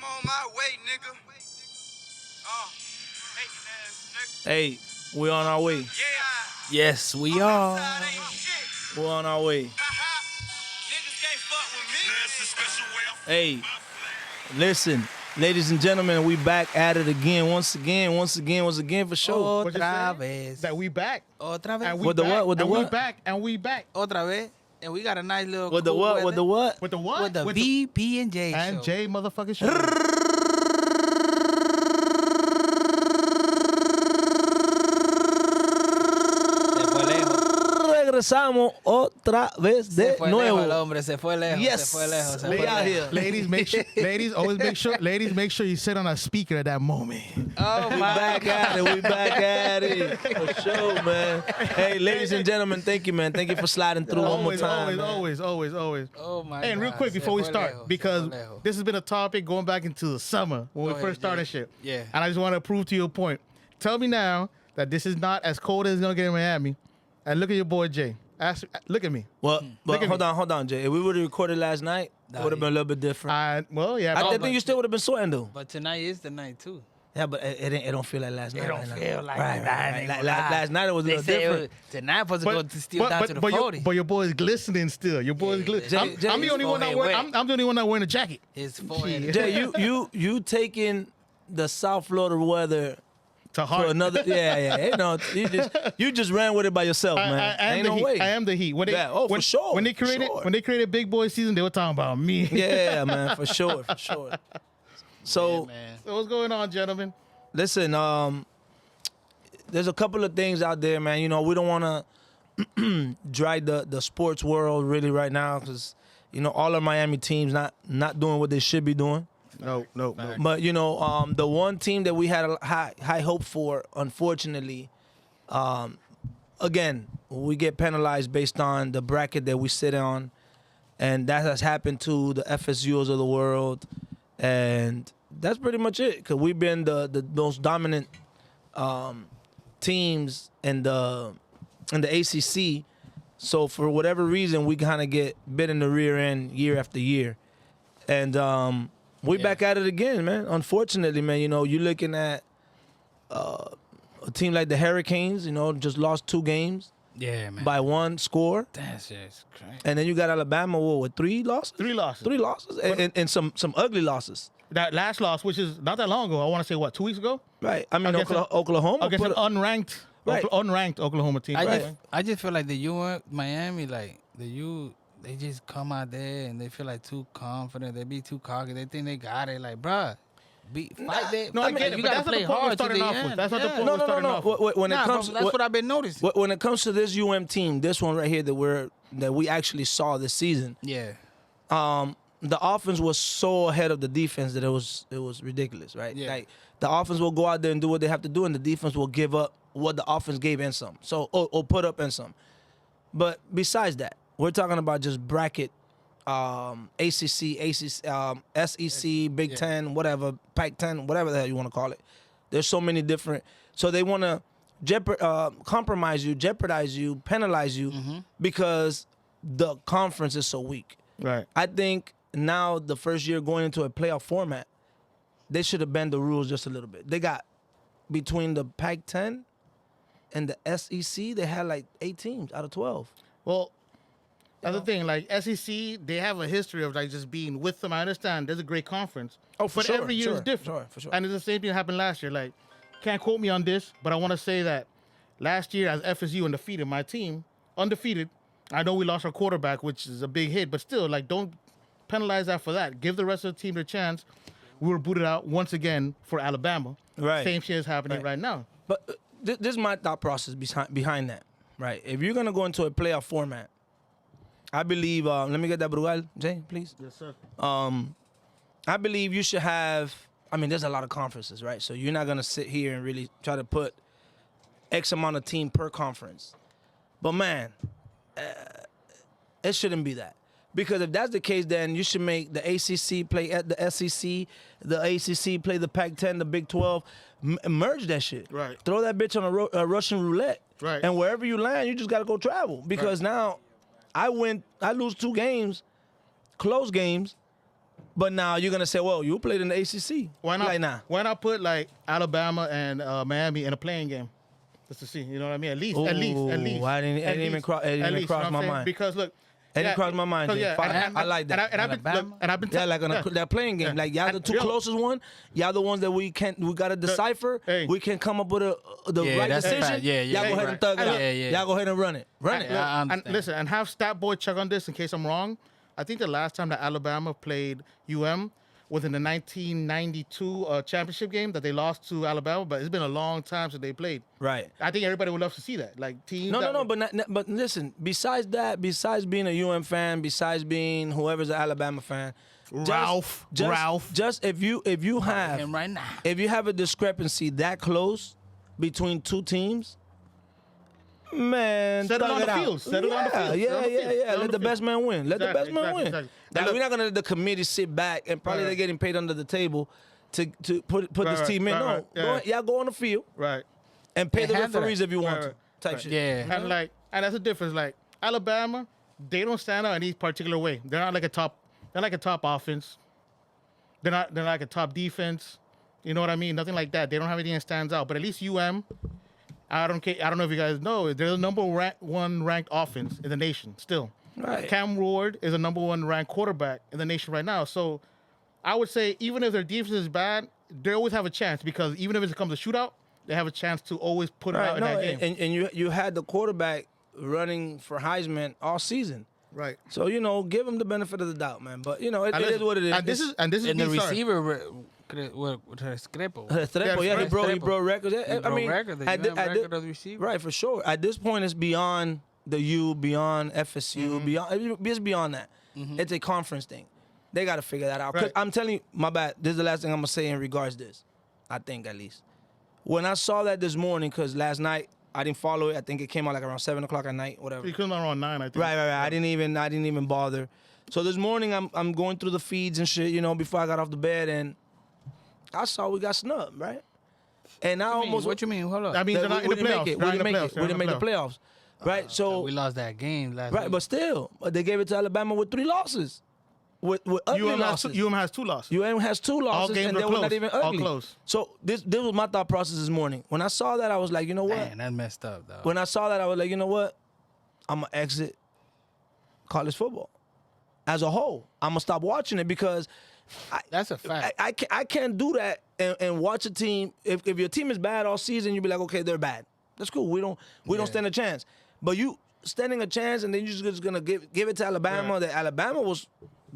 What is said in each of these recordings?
on my way, nigga. Hating ass nigga. Hey, we on our way. Yeah. Yes, we are. Outside ain't shit. We're on our way. Niggas can't fuck with me. Hey, listen, ladies and gentlemen, we back at it again. Once again for sure. What you Otra saying? vez. That we back. Otra vez. And we With the back. what? With the and what? We back. And we back. Otra vez. And we got a nice little With the cool what? weather. With the what? With the what? With the With VP and J and show. J motherfucking show. Se fue lejos. Regresamos otra vez Se de fue lejos el nuevo. hombre. Se fue lejos. Yes. Se fue lejos. Se We fue out lejos. here. Ladies, make sure you sit on a speaker at that moment. Oh, We my back at it. We back at it. For sure, man. Hey, ladies and gentlemen, thank you, man. Thank you for sliding through one more Always, time. always, man. always. Oh, my Hey, and real God. quick Se before we fue start, lejos. Se because fue lejos. this has been a topic going back into the summer when we Go first ahead, started Jay. shit. Yeah. And I just want to prove to you a point. Tell me now that this is not as cold as it's gonna get in Miami. And look at your boy Jay. Look at me. Well, Look at me. hold on, Jay. If we would have recorded last night, it would have been a little bit different. Well, yeah. I but- think you still would have been sweating, though. But tonight is the night, too. Yeah, but it don't feel like last night. It don't right now. feel like right, that. right. Last night it was a They little say different. tonight supposed to go to steal down to the 40. But your boy's glistening still. Your boy's Yeah, glistening. Jay- I'm the only one that Jay's wear. forehead I'm the only one that wearing a jacket. His forehead. Jay, you taking the South Florida weather To to heart. another. Yeah. You know, you just ran with it by yourself, man. I am Ain't the no heat. way. I am the heat. When they, Yeah, oh, for when, sure, When they for created sure. Big Boy season, they were talking about me. Yeah, man, for sure. So Man. So what's going on, gentlemen? listen, there's a couple of things out there, man. You know, we don't want to drag the sports world really right now because you know all of Miami teams not doing what they should be doing. No. But you know, the one team that we had a high hope for, unfortunately, again, we get penalized based on the bracket that we sit on, and that has happened to the FSUs of the world, and that's pretty much it. Because we've been the most dominant teams in the ACC, so for whatever reason, we kind of get bit in the rear end year after year, and we back at it again, man. Unfortunately, man, you know, you're looking at a team like the Hurricanes, you know, just lost 2 games Yeah, man. by 1 score. That's just crazy. And then you got Alabama with 3 losses? 3 losses. 3 losses. And some ugly losses. That last loss, which is not that long ago. I want to say what, 2 weeks ago, Right. I mean, Against Oklahoma against put an unranked, Right. unranked Oklahoma team. I just feel like the U Miami, like the U, they just come out there and they feel like too confident. They be too cocky. They think they got it. Like, bruh, fight that. No, I get it, You but gotta that's what play the point we're hard to starting the off with. end. That's what the Yeah. point No, we're no, no, starting no. off with. When it Nah, comes bro, that's what I've been noticing. when it comes to this UM team, this one right here that we actually saw this season, Yeah. the offense was so ahead of the defense that it was ridiculous, right? Yeah. Like the offense will go out there and do what they have to do, and the defense will give up what the offense gave and some. So or put up and some. But besides that, we're talking about just bracket, ACC, SEC, Big Ten, whatever, Pac-10, whatever the hell you want to call it. There's so many different. So they want to compromise you, jeopardize you, penalize you because the conference is so weak. Right. I think now the first year going into a playoff format, they should have bent the rules just a little bit. They got between the Pac-10 and the SEC, they had like 8 teams out of 12. Well, that's the thing. Like SEC, they have a history of like just being with them. I understand there's a great conference. Oh, for but sure, every year is sure, different. for sure. And it's the same thing that happened last year. Like, can't quote me on this, but I want to say that last year as FSU undefeated, my team undefeated. I know we lost our quarterback, which is a big hit, but still, like, don't penalize that for that. Give the rest of the team their chance. We were booted out once again for Alabama. Right. Same shit is happening right now. But this is my thought process behind that, right? If you're going to go into a playoff format, I believe, let me get that Brugal, Jay, please. Yes, sir. I believe you should have, I mean, there's a lot of conferences, right? So you're not going to sit here and really try to put X amount of team per conference. But, man, it shouldn't be that. Because if that's the case, then you should make the ACC play at the SEC, the ACC play the Pac-10, the Big 12, merge that shit. Right. Throw that bitch on a Russian roulette. Right. And wherever you land, you just got to go travel. Because now I lose 2 games, close games, But now you're gonna say, well, you played in the ACC. Why not? Like, nah. Why not put like Alabama and Miami in a playing game, just to see? You know what I mean? At least. I didn't even cross my mind. Because look, It didn't cross my mind. 'cause, Jay. Fine. I like that. And I've been, Alabama? and I've been, Yeah, like on that playing game. Yeah. Like y'all the And- two yo, closest one. Y'all the ones that we gotta decipher. Hey. We can come up with the Yeah, right that's a decision. fact. Yeah, yeah, Y'all go ahead right. and thug it out. Yeah, yeah. Y'all go ahead and run it. Run it. Yeah, I and understand. listen, and have Stat Boy check on this in case I'm wrong. I think the last time that Alabama played UM was in the 1992 championship game that they lost to Alabama, but it's been a long time since they played. Right. I think everybody would love to see that. Like teams. No, but listen. Besides that, besides being a UM fan, besides being whoever's an Alabama fan, Ralph. Just if you have Him right now. if you have a discrepancy that close between two teams, man, Settle thug on it the out. field. Settle on the field. Yeah, Settle on the yeah, field. yeah. Settle on Let the the field. best man win. Let the best Exactly, man win. exactly. Now, And we're not gonna let the committee sit back and probably Right. they're getting paid under the table to put this Right, team in. right, No, right, yeah. y'all go on the field Right. and pay And the handle referees that. if you want Right, to. right, Type right. shit. Yeah. And that's the difference. Like Alabama, they don't stand out in any particular way. They're not like a top. They're like a top offense. They're not. They're like a top defense. You know what I mean? Nothing like that. They don't have anything that stands out. But at least UM, I don't care. I don't know if you guys know, they're the number one ranked offense in the nation still. Right. Cam Ward is the number one ranked quarterback in the nation right now. So I would say even if their defense is bad, they always have a chance because even if it becomes a shootout, they have a chance to always put it out Right. in No, that game. and you had the quarterback running for Heisman all season. Right. So, give him the benefit of the doubt, man. But, it is what it is. And this is And the me, sorry. receiver, Restrepo. Restrepo, yeah, he Restrepo. broke records. He broke record, the UM record of the receiver. Right, for sure. At this point, it's beyond the U, beyond FSU, Mm-hmm. beyond it's beyond that. It's a conference thing. They got to figure that out. 'Cause Right. I'm telling you, my bad. This is the last thing I'm gonna say in regards to this. I think at least when I saw that this morning, because last night I didn't follow it. I think it came out like around 7:00 at night, whatever. He comes out around 9, I think. Right. I didn't even bother. So this morning I'm going through the feeds and shit, before I got off the bed, and I saw we got snubbed, right? And I almost What you mean? Hold up. That means that they're not in we the didn't playoffs. make it. They're We not in didn't the make playoffs. it. They're We not didn't in make the playoffs. Right. So we lost that game last right, week. but still, they gave it to Alabama with 3 losses. With ugly losses. UM has 2 losses. UM has 2 losses, games and were they were not close. even All ugly. close. So this was my thought process this morning. When I saw that, I was like, you know what? Man, that messed up, though. When I saw that, I was like, you know what? I'm gonna exit college football as a whole. I'm gonna stop watching it because That's a fact. I can't do that and watch a team. If your team is bad all season, you be like, okay, they're bad. That's cool. We don't stand a chance. But you standing a chance, and then you're just gonna give it to Alabama. Right. That Alabama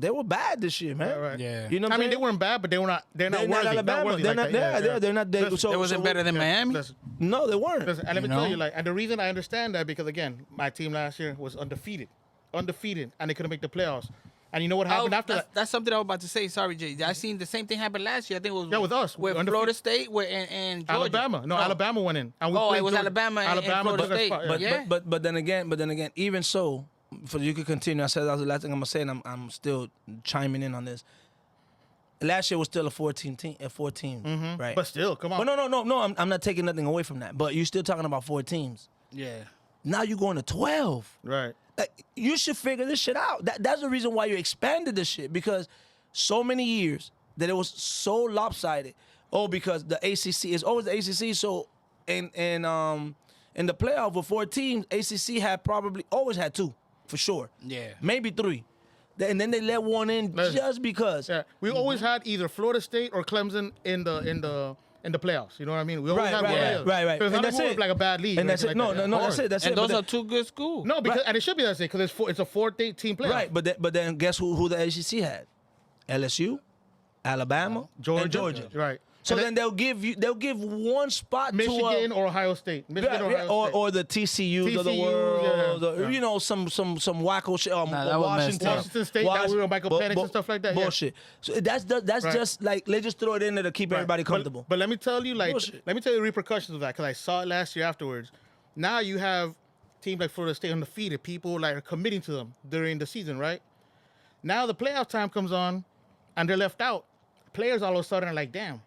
they were bad this year, man. Right. Yeah. You know what I I'm mean, they saying? weren't bad, but they're not They're worthy. not Alabama. worthy They're like not. that. Yeah, they're not. Listen, So It wasn't better than Miami. Listen, No, they weren't. listen, and let me You tell know? you, and the reason I understand that because again, my team last year was undefeated, and they couldn't make the playoffs. And you know what happened after that? That's something I was about to say. Sorry, Jay. I seen the same thing happen last year. I think it was with us. with Undefeated. Florida State and Georgia. Alabama. No, Alabama went in. And we Oh, played it was Georgia. Alabama and Florida took our State. spot, But, Yeah. but then again, even so, for you could continue. I said that was the last thing I'm gonna say, and I'm still chiming in on this. Last year was still a 14 team, right? But still, come on. But no. I'm not taking nothing away from that. But you're still talking about 4 teams. Yeah. Now you're going to 12. Right. Like, you should figure this shit out. That's the reason why you expanded this shit, because so many years that it was so lopsided. Oh, because the ACC is always the ACC. So in the playoff with 4 teams, ACC had probably always had 2 for sure. Yeah. Maybe 3. And then they let one in Listen. just because. Yeah, we always had either Florida State or Clemson in the playoffs. You know what I mean? We always Right, had right, one of right, those. right, right. So it's And not that's more it. of like a bad league. And or that's it. anything No, like that. that's it. That's And it. those But are 2 good schools. No, because Right. and it should be that way because it's a 4-team playoff. Right, but then guess who the ACC had? LSU, Alabama, and Georgia. Right. So And then they'll give one spot Michigan to or Ohio State. Michigan or Ohio State. or the TCUs of the TCU, world, yeah, or, yeah. you know, some wacko shit. Nah, that was messed Washington, up. Washington State, that we were Michael Penix and stuff like that, yeah. Bullshit. So that's Right. just like they just throw it in there to keep everybody comfortable. But let me tell you, Bullshit. the repercussions of that because I saw it last year afterwards. Now you have teams like Florida State undefeated. People like are committing to them during the season, right? Now the playoff time comes on, and they're left out. Players all of a sudden are like, damn,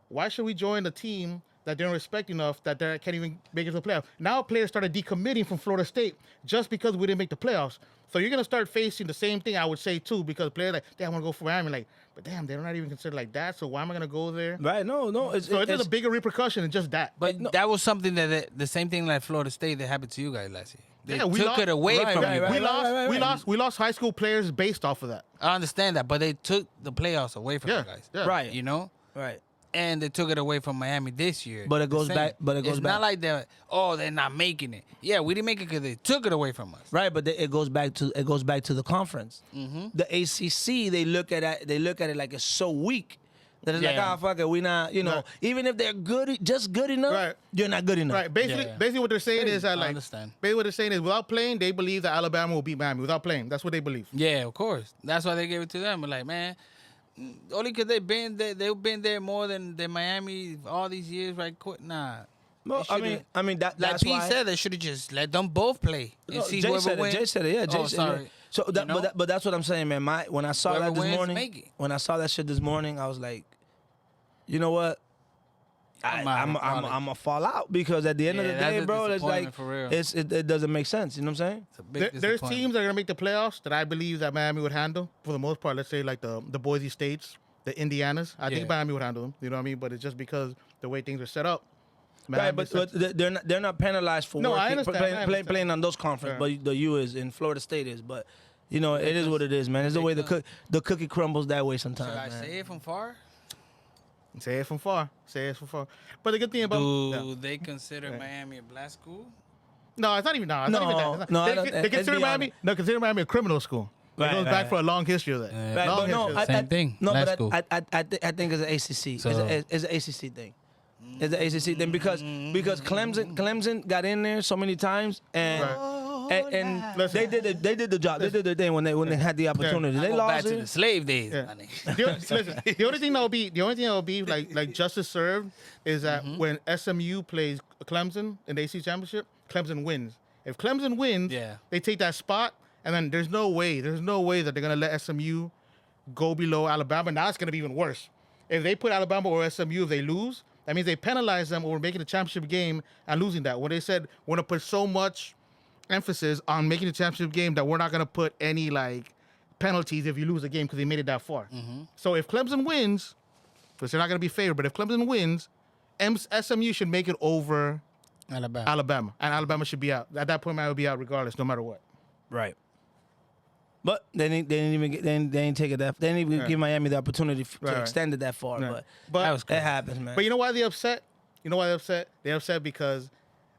why should we join a team that they don't respect enough that they can't even make it to the playoffs? Now players started decommitting from Florida State just because we didn't make the playoffs. So you're gonna start facing the same thing. I would say too, because players like, damn, I want to go for Miami. Like, but damn, they're not even considered like that. So why am I gonna go there? Right? No. So it's a bigger repercussion than just that. But that was something that the same thing like Florida State that happened to you guys last year. They we took lost- it away Right, from right, you. right. We lost high school players based off of that. I understand that, but they took the playoffs away from Yeah, you guys. yeah. Right. You know? Right. And they took it away from Miami this year. But it The goes same. back- but it goes it's back. not like they're not making it. Yeah, we didn't make it because they took it away from us. Right, but it goes back to the conference. The ACC, they look at it like it's so weak that it's Yeah. like, fuck it, we not, Right. even if they're just good enough, Right. you're not good enough. Right. Basically, Yeah. basically what they're saying is that I like, understand. basically what they're saying is without playing, they believe that Alabama will beat Miami without playing. That's what they believe. Yeah, of course. That's why they gave it to them. But like, man, only because they've been there more than Miami all these years, right? Nah. Well, They should've- that, Like that's Pete why. said, they should have just let them both play and No, see Jay whoever said wins. it. Jay said it. Yeah, Jay Oh, said sorry. it. So, You that, know? but that's what I'm saying, man. When I saw Whoever that this wins, morning, make it. when I saw that shit this morning, I was like, you know what? I'm gonna fall out because at the end of Yeah, the that's day, a bro, it's like disappointment for real. it doesn't make sense. You know what I'm saying? It's a big There's disappointment. teams that are gonna make the playoffs that I believe that Miami would handle for the most part. Let's say like the Boise States, the Indianas. I think Yeah. Miami would handle them. You know what I mean? But it's just because the way things are set up. Right, Miami but, sets- but they're not penalized for No, I working, understand, I understand. playing on those conference, Yeah. but the U is and Florida State is. But it is what it is, man. It's the way the cookie crumbles that way sometimes, Should I man. say it from far? Say it from far. Say it from far. But the good thing about Do yeah. they consider Miami a black school? No, it's not even no. It's not even that. It's not- No, I they, don't- they it's consider beyond Miami. No, consider Miami a criminal school. Right, it goes right, back right. for a long history of that. Yeah. Right, Long but no, history of that. Same thing. No, Black but school. I think it's an ACC. So- It's an ACC thing. It's an ACC thing because Clemson got in there so many times and Listen. they did the job. They did their thing when they had the opportunity. They Go back lost to it. the slave days. Yeah. my nigga. Listen, the only thing that'll be like justice served is that when SMU plays Clemson in the ACC championship, Clemson wins. If Clemson wins, Yeah. they take that spot, and then there's no way that they're gonna let SMU go below Alabama. Now it's gonna be even worse. If they put Alabama or SMU, if they lose, that means they penalize them over making the championship game and losing that. When they said we're gonna put so much emphasis on making the championship game that we're not gonna put any like penalties if you lose a game because they made it that far. So if Clemson wins, because they're not gonna be favored, but if Clemson wins, SMU should make it over Alabama. and Alabama should be out. At that point, Miami would be out regardless, no matter what. Right. But they didn't even they didn't take it that. They didn't even give Miami the opportunity to Right. extend it that far. Right. But That was it happens, man. But you know why they upset? You know why they're upset? They're upset because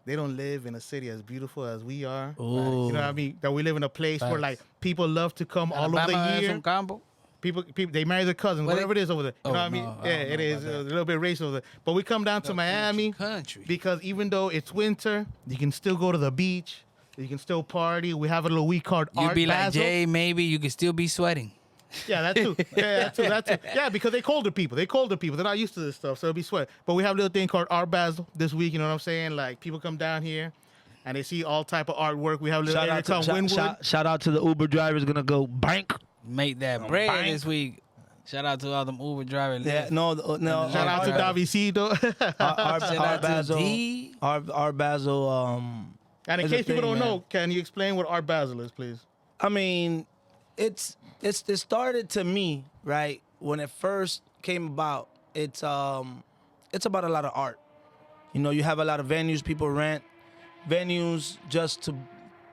they don't live in a city as beautiful as we are. Ooh. You know what I mean? That we live in a place where Facts. like people love to come all over Alabama the has year. some combo. People, they marry their cousins, Well, whatever it is over there. You Oh, know what I mean? no, I Yeah, don't it know is about a that. little bit racist over there. But we come down to Miami Country. because even though it's winter, you can still go to the beach. You can still party. We have a little week called You Art be like Basel. Jay, maybe you could still be sweating. Yeah, that too. Yeah, that too. Yeah, because they colder people. They're not used to this stuff, so it'll be sweat. But we have a little thing called Art Basel this week. You know what I'm saying? Like people come down here and they see all type of artwork. We have a little area called Wynwood. shout out to the Uber drivers gonna go bank. Make that bread bang. this week. Shout out to all them Uber drivers. Yeah, no. Shout out to Davicido. Our Shout out to Basel. D. Our Basel. And in It's a case people thing, don't man. know, can you explain what Art Basel is, please? I mean, it started to me right when it first came about. It's about a lot of art. You know, you have a lot of venues people rent venues just to,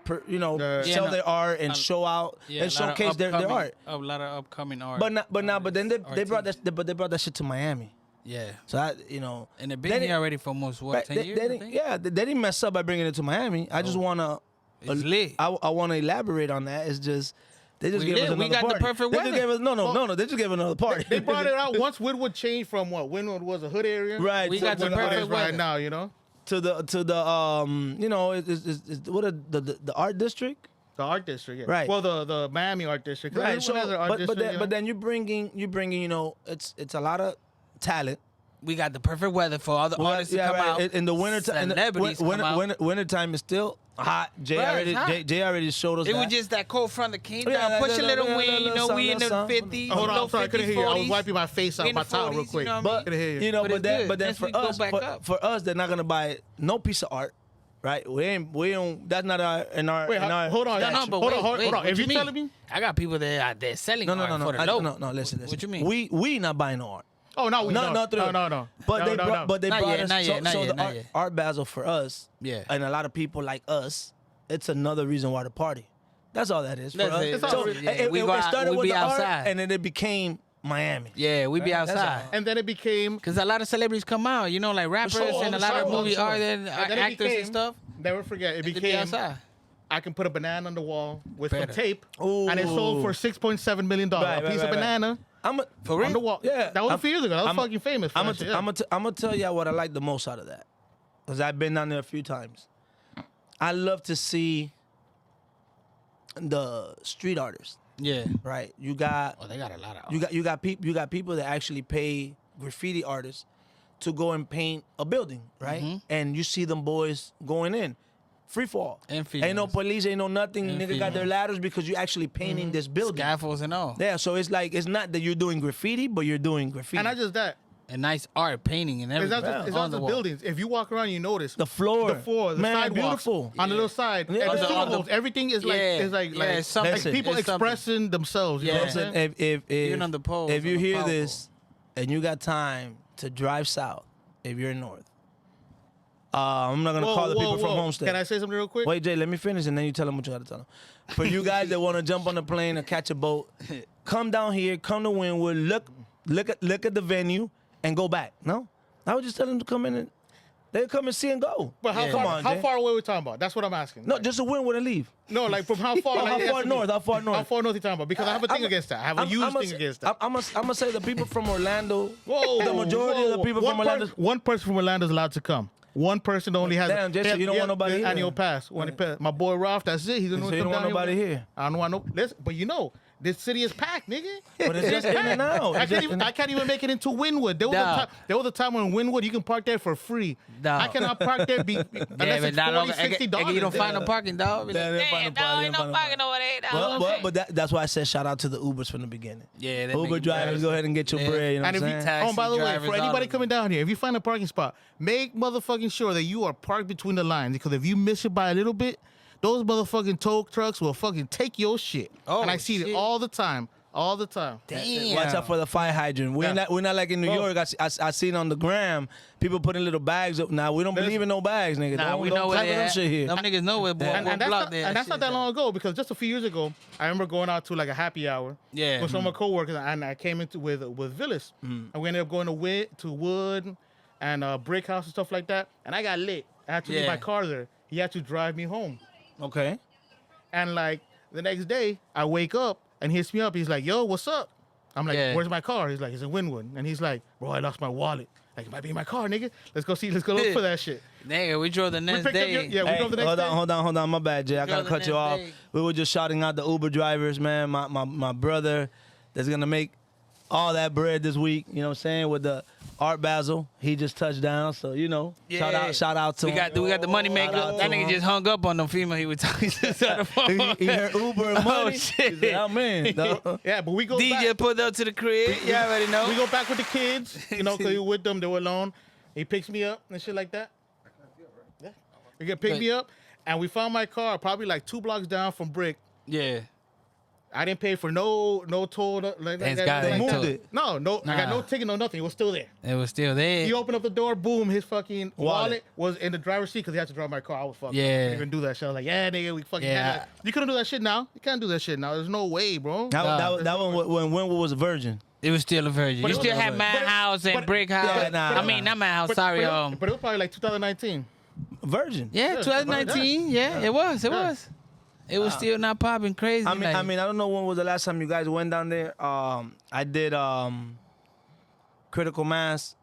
sell their art and show out and showcase their art. A lot of upcoming art. But then they brought that shit to Miami. Yeah. So And they've been they here didn't- already for almost, what, 10 years? I think? they didn't mess up by bringing it to Miami. I just wanna, It's lit. I want to elaborate on that. It's just they just We gave lit. us another We got the party. perfect They weather. just gave us no. They just gave another party. They brought it out once Wynwood changed from what? Wynwood was a hood area. right. We to, got to the the, perfect It is right weather. now, you know? to the it's what the art district. The art district, yeah. Right. Well, the Miami art district. 'Cause Right. everyone So, has their art but district, you know? then you bringing it's a lot of talent. We got the perfect weather for all the artists to come out. In the winter time, Celebrities come out. winter time is still hot. Jay Right, it's hot. Jay already showed us It that. was just that cold front that came Yeah, down, push a little yeah, wind. yeah, You know, yeah, we in the sun. 50s, Hold on, low I'm sorry, I 50s, couldn't hear you. I was 40s. wiping my face out, In my the towel real 40s, quick. you know what I But mean? Couldn't hear you. you know, But but it's then good. but then Next for week, go us back up. for us, they're not gonna buy no piece of art. right? We don't. That's not in our. Wait, hold on. No, but hold wait, on, hold wait, on. what If you you're mean? telling me, I got people that are there selling No, art for the dope. no. Listen. What you mean? We not buying no art. oh no, we No. But No, they no, brought, no. but they Not brought yet, us. not So, yet, not so yet, the not art, yet. art Basel for us, Yeah. and a lot of people like us, it's another reason why the party. That's all that is for That's us. it. So Yeah, it we go out- started we with be the art, outside. and then it became Miami. Yeah, we be That's outside. all. And then it became. Cause a lot of celebrities come out, you know, like rappers sure, and a for lot of sure, movie for sure. art and And then it actors became, and stuff. Never forget, it They be became. outside. I can put a banana on the wall with some Better. tape, and it sold for $6.7 million. Right, a right, piece right, of right. banana For real? on the wall. Yeah. that was a few years ago. That was I'm- fucking famous. For that shit, yeah. I'm gonna tell y'all what I like the most out of that, because I've been down there a few times. I love to see the street artists. Yeah. Right, you got Oh, they got a lot of. you got people that actually pay graffiti artists to go and paint a building, right? And you see them boys going in, free fall. And Ain't no females. police, ain't no nothing. And Nigga got their females. ladders because you actually painting this building. scaffolds and all. Yeah, so it's like it's not that you're doing graffiti, but you're doing graffiti. And not just that. And nice art, painting and It's everything. not just, it's on not the just wall. buildings. If you walk around, you notice the floor, the man, sidewalks, beautiful. on the little side, Yeah. and On the the- syllables. Everything is like Yeah. is like Yeah, like, it's something. like people It's something. expressing themselves. You know what I'm Yeah. saying? If Even on the poles, if on you the hear power this and you got time to drive south, if you're north, I'm not gonna call the people from Homestead. Can I say something real quick? Wait, Jay, let me finish and then you tell them what you got to tell them. For you guys that want to jump on a plane or catch a boat, come down here, come to Wynwood, look at the venue, and go back. No, I would just tell them to come in and they'll come and see and go. But how Yeah. far? Come on, how Jay. far away are we talking about? That's what I'm asking. No, Like, just to Wynwood and leave. no, like from how far? How like, far north? How far north? How far north are you talking about? Because I have a thing against that. I have a huge thing against that. I'm gonna say the people from Orlando. Whoa, the majority of the people one from Orlando. One person from Orlando is allowed to come. One person only has. Damn, Jesse, you don't want nobody here. Annual pass. My boy Ralph, that's it. He's the So one you come don't want down nobody here. I don't want no. Listen, but you know, this city is packed, nigga. But it's just in and out. I can't even make it into Wynwood. There was a time when Wynwood you can park there for free. Dog. I cannot park there unless it's $40, $60. You don't find no parking, dog. Yeah, they find a party, they find a over there, But that's why I said shout out to the Ubers from the beginning. Yeah, that Uber make you drivers, better. go ahead and get your Yeah. bread. You know And what if I'm you, saying? Taxi oh, by the way, drivers, for all anybody of coming down here, if you find a parking spot, make motherfucking sure that you are parked between the lines. Because if you miss it by a little bit, those motherfucking tow trucks will fucking take your shit. Oh, and I see it shit. all the time. All the time. Damn. Watch out for the fire hydrant. We're Yeah. not like in New Bro. York. I seen on the gram people putting little bags up. Now we don't believe in no bags, nigga. Nah, don't, we don't know where clap they them at. shit here. Them niggas know where And what that's block not, they at. and that's not that long ago because just a few years ago, I remember going out to like a happy hour Yeah. with some of my coworkers, and I came into with Villas, and we ended up going to Wood and Brick House and stuff like that, and I got lit. I had to leave Yeah. my car there. He had to drive me home, Okay. and like the next day, I wake up and he hits me up. He's like, "Yo, what's up?" I'm like, Yeah. "Where's my car?" He's like, "It's in Wynwood," and he's like, "Bro, I lost my wallet." Like, it might be in my car, nigga. Let's go look for that shit. Nigga, we drove the We next picked up day. your, we drove the next hold day. on. My bad, Jay. I Go gotta the cut you next off. day. We were just shouting out the Uber drivers, man. My brother that's gonna make all that bread this week. You know what I'm saying? With the Art Basel, he just touched down. So you know, Yeah. shout out to we him. got the money maker. Shout out That to nigga him. just hung up on the female he was talking to on the phone. he heard Uber and money. Oh, He shit. said, oh man. dog. Yeah, but we go DJ back. pulled up to the crib. You already know. We go back with the kids, you know, because we were with them. They were alone. He picks me up and shit like that. Yeah. He can pick me up, and we found my car probably like 2 blocks down from Brick. Yeah. I didn't pay for no toll. Like Thanks that. God They they moved told- it. No, I got no Nah. ticket, no nothing. It was still there. It was still there. He opened up the door, boom, his fucking Wallet. wallet was in the driver's seat because he had to drive my car. I was fucking. Yeah. I couldn't even do that shit. I was like, yeah, nigga, we fucking. Yeah. had that. You couldn't do that shit now. You can't do that shit now. There's no way, bro. That one when Wynwood was a virgin. It was still a virgin. But You it still was- had my but it- house and but- brick house. Yeah, nah, I mean, not my house. Sorry, but it was probably like 2019. Virgin. Yeah, 2019. Yeah, it was. It was. It was still not popping crazy. I mean, like- I don't know when was the last time you guys went down there. I did Critical Mass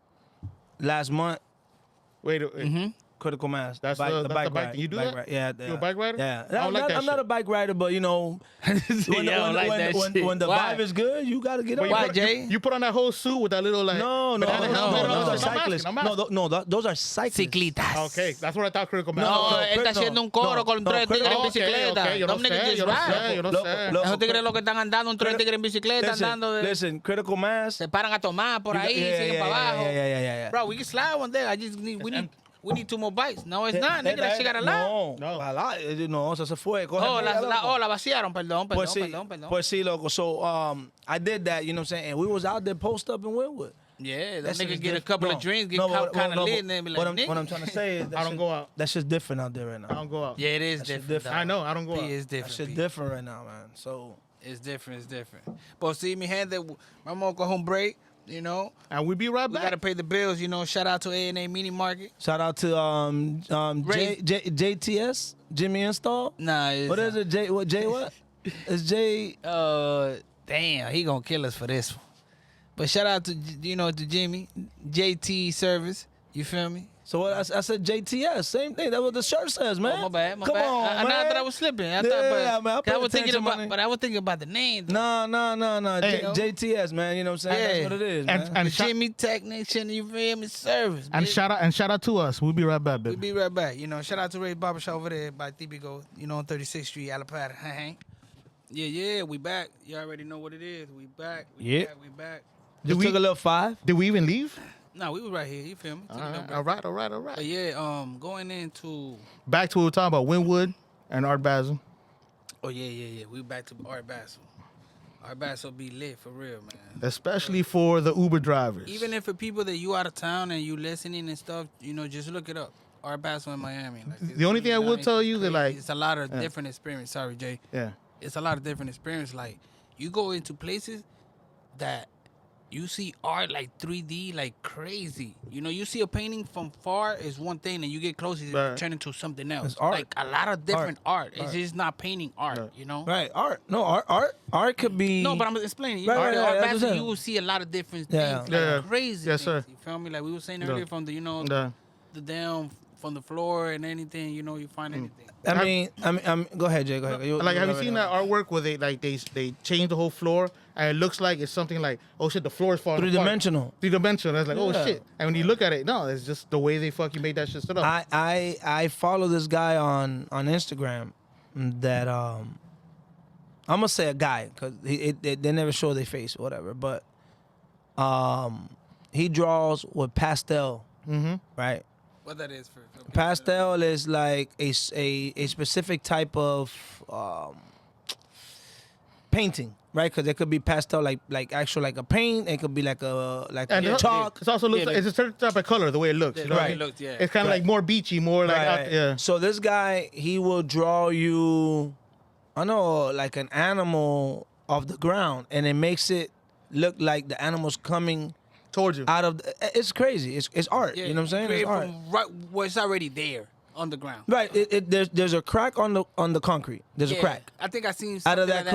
last month. Wait, Critical Mass. That's the bike ride. thing. You do Bike that? ride. Yeah. You a bike rider? Yeah. I don't like that I'm not shit. a bike rider, but you know, See, I don't like that shit. when the Why? vibe is good, you gotta get on. Why, it. Jay? You put on that whole suit with that little like. No, banana helmet and all those that. are I'm cyclists. asking, I'm asking. No, those are cyclists. Ciclitas. Okay, that's what I thought critical mass. No, was. él está haciendo un coro con tres tigres en bicicleta. yo no Them niggas sé, just yo no ride. sé, yo no sé. Esos tigres lo que están andando, un tres tigres en bicicleta andando. Listen, Critical Mass. Se paran a tomar por ahí, siguen para abajo. Yeah. Bro, we can slide one day. I just need, we need we need 2 more bites. No, it's not, nigga. That shit got a lot. No, No. a lot. No, eso se fue. Coge Oh, mía, loco. la vaciaron. Perdón, Pues perdón, sí, perdón, perdón. pues sí, loco. So, I did that, you know what I'm saying? And we was out there post up in Wynwood. Yeah, that That shit nigga is get a diff- couple no, of drinks, get no, but- kind of no, lit, but and then be what like, I'm, what I'm nigga. trying to say is that I don't shit- go out. That's just different out there right I now. don't go out. Yeah, it is That shit different. different. dog. I know. I don't go P out. is That different. shit P. different right now, man. So, It's different. It's different. But see, me hand that vamos a coger un break. You know, And we'll be right we back. gotta pay the bills. You know, shout out to A&A Mini Market. shout out to Ray- JTS, Jimmy Install. Nah, it's, What is it? J what? It's J. Damn, he gonna kill us for this one. But shout out to to Jimmy, JT Service. You feel me? So what? I said JTS. Same thing. That's what the shirt says, man. Oh, my bad. My Come bad. on, I man. thought I was slipping. I Yeah, thought, man, I but pay I was thinking attention, about, money. but I was thinking about the name. though. No. Hey, JTS, man. You know what I'm saying? Yeah. That's what it is, man. And The Jimmy Technician, you feel me? Service. bitch. shout out to us. We'll be right back, We'll baby. be right back. You know, shout out to Ray Barbershop over there by Thibigo, on 36th Street, Alapata. Yeah, we back. You already know what it is. We back. Yeah. We back. Just took a little 5. Did we even leave? No, we was right here. You feel me? Took a little break. All right. But yeah, going into. Back to what we were talking about, Wynwood and Art Basel. Oh yeah. We back to Art Basel. Art Basel be lit for real, man. Especially for the Uber drivers. Even if for people that you out of town and you listening and stuff, just look it up. Art Basel in Miami. Like, The only thing I will tell you that, crazy. like- it's a lot of different experience. Sorry, Jay. Yeah. It's a lot of different experience. Like you go into places that you see art like 3D, like crazy. You see a painting from far is one thing, and you get closer, it Right. turn into something else. It's art. Like a lot of different art. It's Art. just not painting art, Right. Right. Art. No, art could be. No, but I'm explaining. Right, Art, right, art that's what I'm Basel, saying. you will see a lot of different Yeah. things, Yeah. like crazy Yes, things. sir. You feel me? Like we were saying Yeah. earlier, from the Yeah. the down from the floor and anything. You find anything. I mean, go ahead, Jay. Go ahead. Like, have you seen that artwork where they change the whole floor and it looks like it's something like, oh shit, the floor is falling apart. 3-dimensional. 3-dimensional. That's like, oh Yeah. shit. And when you look at it, no, it's just the way they fucking made that shit set up. I follow this guy on Instagram that I'm gonna say a guy because they never show their face or whatever, but he draws with pastel, right? What that is for Pastel is like a specific type of painting, right? Because it could be pastel like actual like a paint. It could be like a and a chalk. it's also looks Yeah, like, it's a certain type of color, the way it looks. Yeah, You know the what way I it mean? looks, yeah. It's kind of like more beachy, more like, Right. yeah. So this guy, he will draw you, I know, like an animal off the ground, and it makes it look like the animal's coming Told you. out of. It's crazy. It's art. Yeah, You know what I'm saying? create It's art. from right where it's already there on the ground. Right. There's a crack on the concrete. There's a Yeah, crack. I think I seen Out of something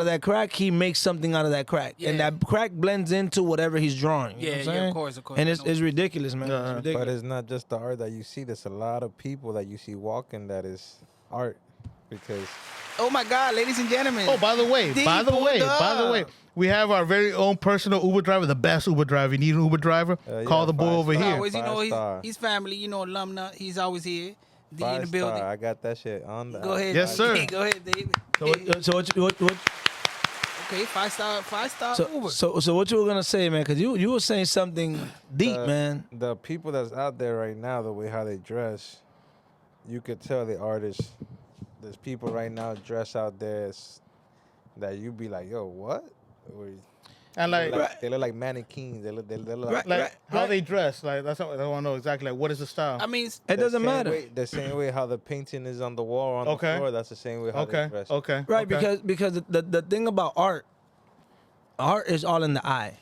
that crack, he makes something out of that crack, and Yeah. that crack blends into whatever he's drawing. You know Yeah, what I'm yeah, of saying? course, of course. And I it's know. ridiculous, man. Yeah. It's But ridiculous. it's not just the art that you see. There's a lot of people that you see walking that is art because Oh my God, ladies and gentlemen. Oh, by the way, pulled up. we have our very own personal Uber driver, the best Uber driver. You need an Uber driver? Call yeah, the boy 5 over star. here. Always, Five star. he's family, alumna. He's always here. D in the 5 building. star. I got that shit on the. Go ahead. Yes, sir. Go ahead, David. So what Okay, five star Uber. So what you were gonna say, man? Because you were saying something deep, man. The people that's out there right now, the way how they dress, you could tell the artists. There's people right now dress out there that you be like, yo, what? Or And they like, look like, they look like mannequins. They look Right. like how they dress. Like, that's what I want to know exactly. Like, what is the style? I mean, It the doesn't same matter. way- the same way how the painting is on the wall or on Okay. the floor, that's the same way how okay, they dress. okay, Right, okay. because the thing about art is all in the eye.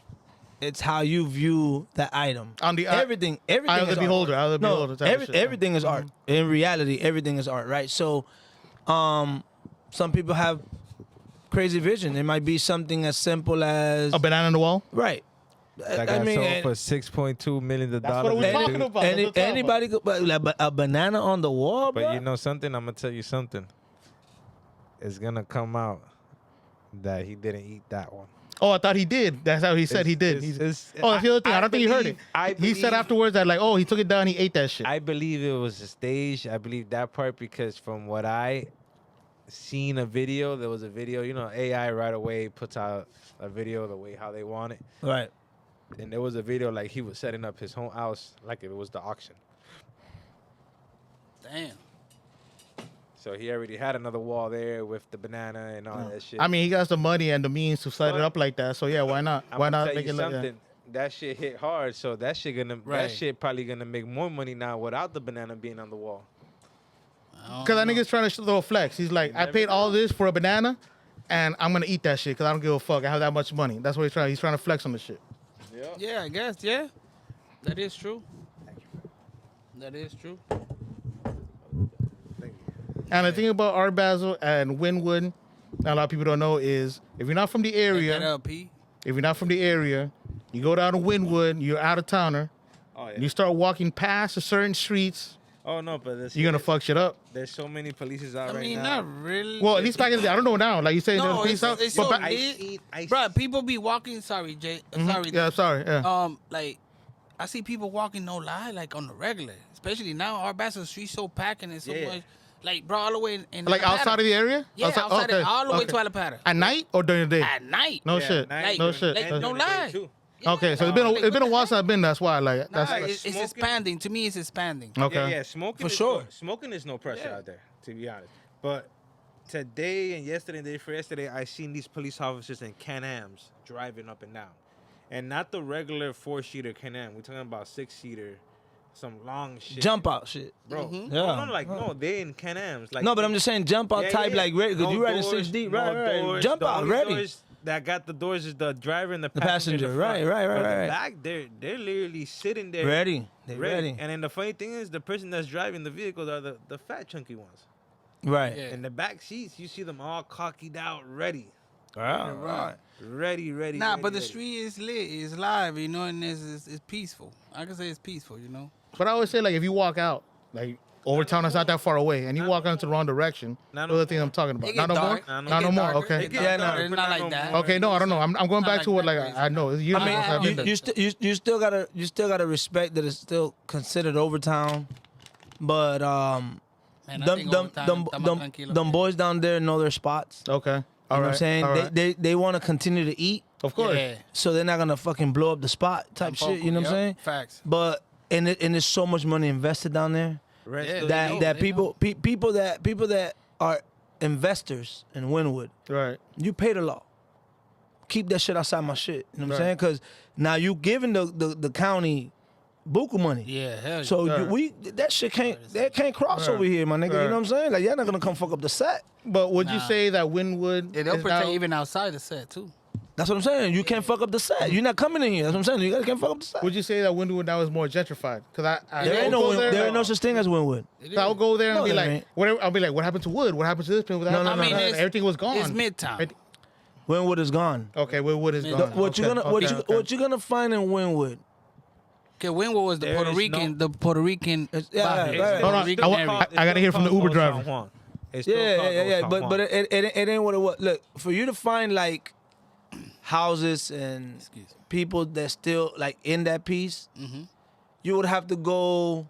It's how you view the item. On the eye- everything eye of the is beholder, art. eye of the beholder type of shit. everything is art. In reality, everything is art, right? So, some people have crazy vision. It might be something as simple as A banana on the wall. right. That got sold for $6.2 million. That's what we're talking about. That's what we're talking anybody could, but like a banana on the wall, bro. But you know something? I'm gonna tell you something. It's gonna come out that he didn't eat that one. Oh, I thought he did. That's how he said he did. It's- Oh, that's the other thing. I don't think you heard it. I He said believe- afterwards that like, oh, he took it down. He ate that shit. I believe it was a stage. I believe that part because from what I seen a video, there was a video. AI right away puts out a video the way how they want it, right. and there was a video like he was setting up his home house like it was the auction. Damn. So he already had another wall there with the banana and all that shit. I mean, he got the money and the means to set it up like that. So yeah, why not? I'm Why gonna not tell make you it like that? something. That shit hit hard, so that shit Right. probably gonna make more money now without the banana being on the wall. Because that nigga's trying to throw a flex. He's like, I paid all this for a banana, and I'm gonna eat that shit because I don't give a fuck. I have that much money. That's what he's trying. He's trying to flex on the shit. Yeah, I guess. Yeah, that is true. That is true. And the thing about Art Basel and Wynwood, that a lot of people don't know is if you're not from the That area, LP. if you're not from the area, you go down to Wynwood, you're out of towner, Oh yeah. and you start walking past a certain streets, Oh no, but this you're gonna fuck shit up. There's so many polices out I right mean, now. not really. Well, at least back in the day, I don't know now. Like you say, No, there's police out, it's but so back, lit. Bruh, people be walking. Sorry, Jay. Sorry. yeah, sorry, yeah. Like, I see people walking, no lie, like on the regular. Especially now, our Basel Street so packed and it's so Yeah. much. Like, bro, all the way in Like outside of the area? Yeah, outside okay, all the way okay. to Alapata. At night or during the day? At night. No Yeah, shit. night, no like- shit. like, and no during the day, lie. too. Okay, so Yeah, it's been like, it's been a what while the since I've been. That's why. Like Nah, that's it's smoking- expanding. To me, it's expanding. okay. Yeah, smoking For is sure. smoking is no pressure Yeah. out there, to be honest. But today and yesterday and the day for yesterday, I seen these police officers in Can-Ams driving up and down, and not the regular 4-seater Can-Am. We're talking about 6-seater, some long shit. Jump out shit. bro. Mhm. Yeah. No, like no, they in Can-Ams. Like No, but I'm just saying jump out Yeah, type yeah. like because No you riding doors, 6 deep, no right? Right. doors. Jump The out only ready. doors that got the doors is the driver and the passenger, in the right, front. right, But right. The back, they're literally sitting there Ready. They ready. And then the funny thing is, the person that's driving the vehicles are the fat chunky ones. Right. Yeah. In the back seats, you see them all cockeyed out, ready, Right. ready. Nah, ready, but the ready. street is lit. It's live, you know, and it's peaceful. I can say it's peaceful, you know. But I always say like if you walk out, like over town is not that far away, and you walk out into the wrong direction, Not those no are the things I'm talking about. It Not get no more. dark. Not Not no It get more. darker. Okay. It get Yeah, darker. no, It's but not not like no that. more. Okay. No, I don't know. I'm going Not back like to what that like crazy. I know. It's usually I mean, since I've been there. you still gotta respect that it's still considered overtown, but Man, I them think them overtime, them estamos them, tranquilos, them man. boys down there know their spots. Okay. You All know what right. I'm saying? All right. They want to continue to eat, Of course. Yeah. so they're not gonna fucking blow up the spot type shit. You know what I'm saying? Facts. But and there's so much money invested down there Rent Yeah, still- they that know, that they people people that are investors in Wynwood, Right. you pay the law. Keep that shit outside my shit. You know what I'm Right. saying? Because now you giving the county buku money. Yeah, hell yeah. So Right. that shit can't cross Right. over here, my nigga. You Right. know what I'm saying? Like y'all not gonna come fuck up the set. But would you Nah. say that Wynwood Yeah, they'll is protect now, even outside the set too. That's what I'm saying. You can't fuck up the set. You're not coming in here. That's what I'm saying. You can't fuck up the set. would you say that Wynwood now is more gentrified? Because I There ain't will go there ain't no such thing as Wynwood. It I'll is. go there and No, be there like, ain't. whatever. I'll be like, what happened to Wood? What happened to this place? No, no, I mean, no. it's- Everything was gone. It's Midtown. Right. Wynwood is gone. Okay, Wood is The- gone. What you Okay, gonna okay, okay. what you gonna find in Wynwood? Okay, Wynwood was the There Puerto is Rican, no- the Puerto Rican. It's- yeah, barrio. right, right. Hold on, Rican I wa- area. I gotta hear from the Uber driver. Yeah. But it ain't what it was. Look, for you to find like houses and Excuse me. people that still like in that piece, you would have to go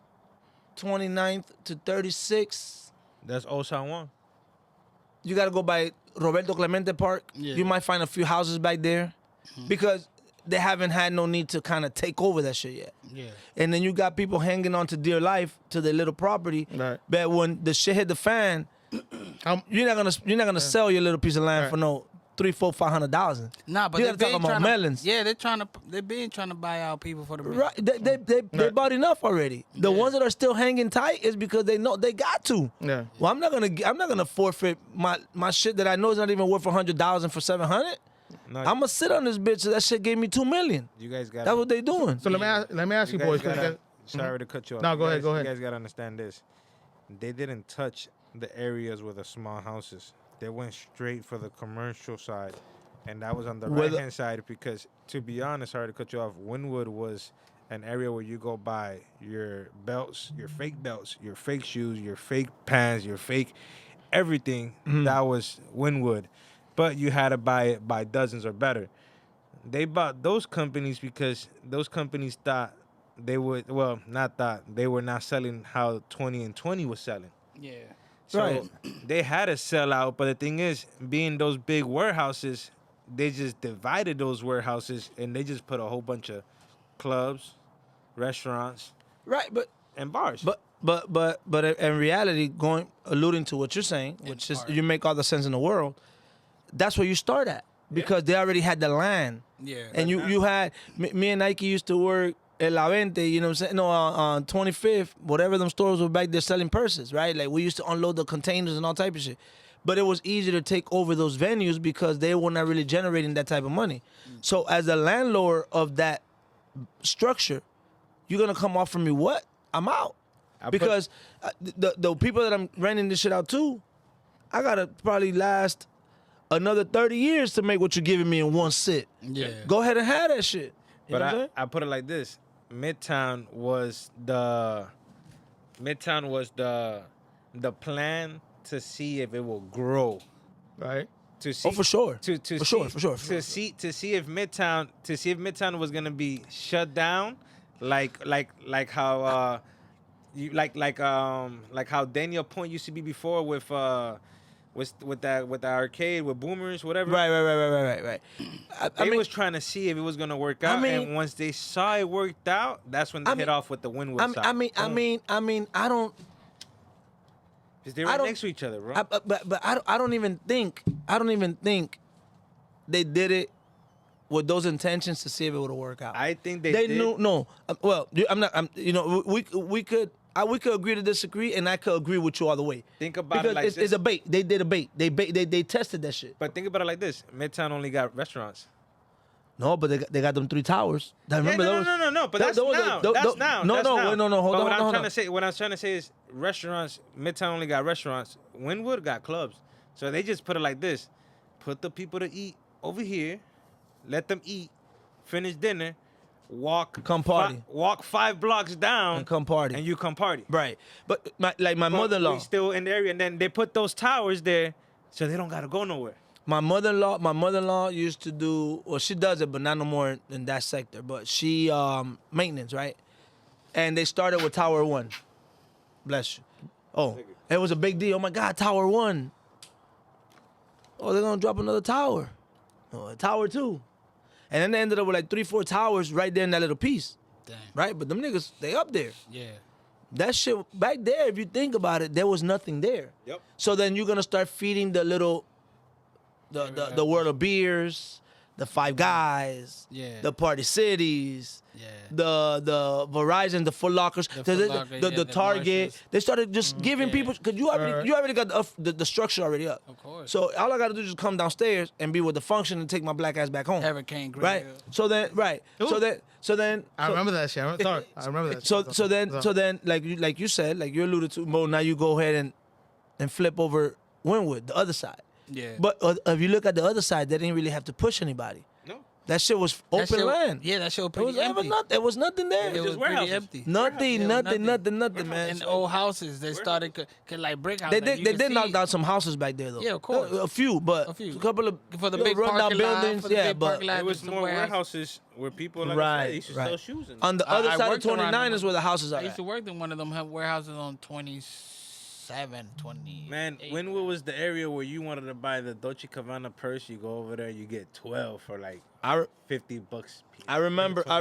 29th to 36. That's Old San Juan. You got to go by Roberto Clemente Park. Yeah. You might find a few houses back there because they haven't had no need to kind of take over that shit yet. Yeah. And then you got people hanging on to dear life to their little property. Right. But when the shit hit the fan, Um, you're not gonna sell your little piece of land Right. for no $300,000-$500,000. Nah, but you they gotta talk been about trying melons. to. Yeah, they've been trying to buy out people for the Right, they Right. bought enough already. The Yeah. ones that are still hanging tight is because they know they got to. Yeah. Well, I'm not gonna forfeit my shit that I know is not even worth $100,000 for $700. No, I'm gonna sit on this bitch. So that shit gave me $2 million. you guys got. That's what they doing. So let me ask you, boys. 'cause you guys- Sorry to cut you off. No, You go ahead, guys- go ahead. You guys gotta understand this. They didn't touch the areas with the small houses. They went straight for the commercial side, and that was on the Where right the- hand side. Because to be honest, sorry to cut you off. Wynwood was an area where you go buy your belts, your fake shoes, your fake pants, your fake everything. That was Wynwood, but you had to buy it by dozens or better. They bought those companies because those companies thought they would, well, not thought, they were not selling how 20 and 20 was selling. Yeah. So Right. they had to sell out, but the thing is, being those big warehouses, they just divided those warehouses and they just put a whole bunch of clubs, restaurants, Right, and bars. but but in reality, alluding to what you're saying, which is art. you make all the sense in the world. That's where you start at because they already had the land. Yeah. And you had me and Nike used to work at La Vente, you know what I'm saying? No, on 25th, whatever them stores were back there selling purses, right? Like we used to unload the containers and all type of shit. But it was easier to take over those venues because they were not really generating that type of money. So as a landlord of that structure, you're gonna come off from me what? I'm out. Because the people that I'm renting this shit out to, I gotta probably last another 30 years to make what you're giving me in one sit. Yeah. Go ahead and have that shit. You But know what I'm saying? I put it like this: Midtown was the plan to see if it will grow. Right. To see, For sure. To For see, sure. To see if Midtown was gonna be shut down, like how like how Daniel Point used to be before with the arcade with boomers, whatever. Right. I They mean, was trying to see if it was gonna work out, mean- and once they saw it worked out, that's when they I hit mean- off with the Wynwood side. I don't. because they're I right don't- next to each other, bro. But I don't even think they did it with those intentions to see if it would work out. I think they did. knew no. Well, I'm not. You know, we could agree to disagree, and I could agree with you all the way. Think about because it like it's this. a bait. They did a bait. They tested that shit. But think about it like this: Midtown only got restaurants. No, but they got them 3 towers. Now, remember those? No. But Those- that's those- now. those- That's those- now. No, That's no, now. wait, no. Hold But on, what I'm hold trying on. to say, what I was trying to say is restaurants. Midtown only got restaurants. Wynwood got clubs. So they just put it like this: put the people to eat over here, let them eat, finish dinner, Come party. walk 5 blocks down, And come party. and you come party. Right. But my But mother-in-law. we still in the area, and then they put those towers there, so they don't gotta go nowhere. My mother-in-law used to do, well, she does it, but not no more in that sector. But she maintenance, right? And they started with Tower 1. Bless you. Oh, it was a big deal. Oh my God, Tower 1. Oh, they're gonna drop another tower. Oh, Tower 2. And then they ended up with like 3-4 towers right there in that little piece. Damn. Right? But them niggas, they up there. Yeah. That shit back there, if you think about it, there was nothing there. Yep. So then you're gonna start feeding the little, the world of beers, the Five Guys, Yeah. the Party Cities, Yeah. the Verizon, the Foot Lockers, The the, Foot Locker, the, yeah, the the Target. Marshalls. They started just giving yeah. people because you already got the structure already up. Of course. So all I gotta do is just come downstairs and be with the function and take my black ass back home. Hurricane Grill. Right. So then I remember that shit. Sorry, I remember that. so then, like you said, like you alluded to, Mo. Now you go ahead and flip over Wynwood, the other side. Yeah. But if you look at the other side, they didn't really have to push anybody. No. That shit was That open shit- land. Yeah, that shit was There was, pretty empty. there was nothing there. It was just pretty warehouses. empty. Nothing, Yeah, nothing, man. And old houses, they started like brick houses. They like, did. you They can did see knock down some houses back there, though. Yeah, of course. A few, but A few. a couple of for the little big rundown parking lot, buildings. for the Yeah, big but parking lot, It was some more warehouse. warehouses where people, like I Right, said, they used to right. sell shoes. And on the I other side of worked around 29 is them. where the houses I are. used to At. work in one of them warehouses on 27, 20. Man, Wynwood was the area where you wanted to buy the Dolce Gabbana purse. You go over there, you get 12 for like I $50. I remember. That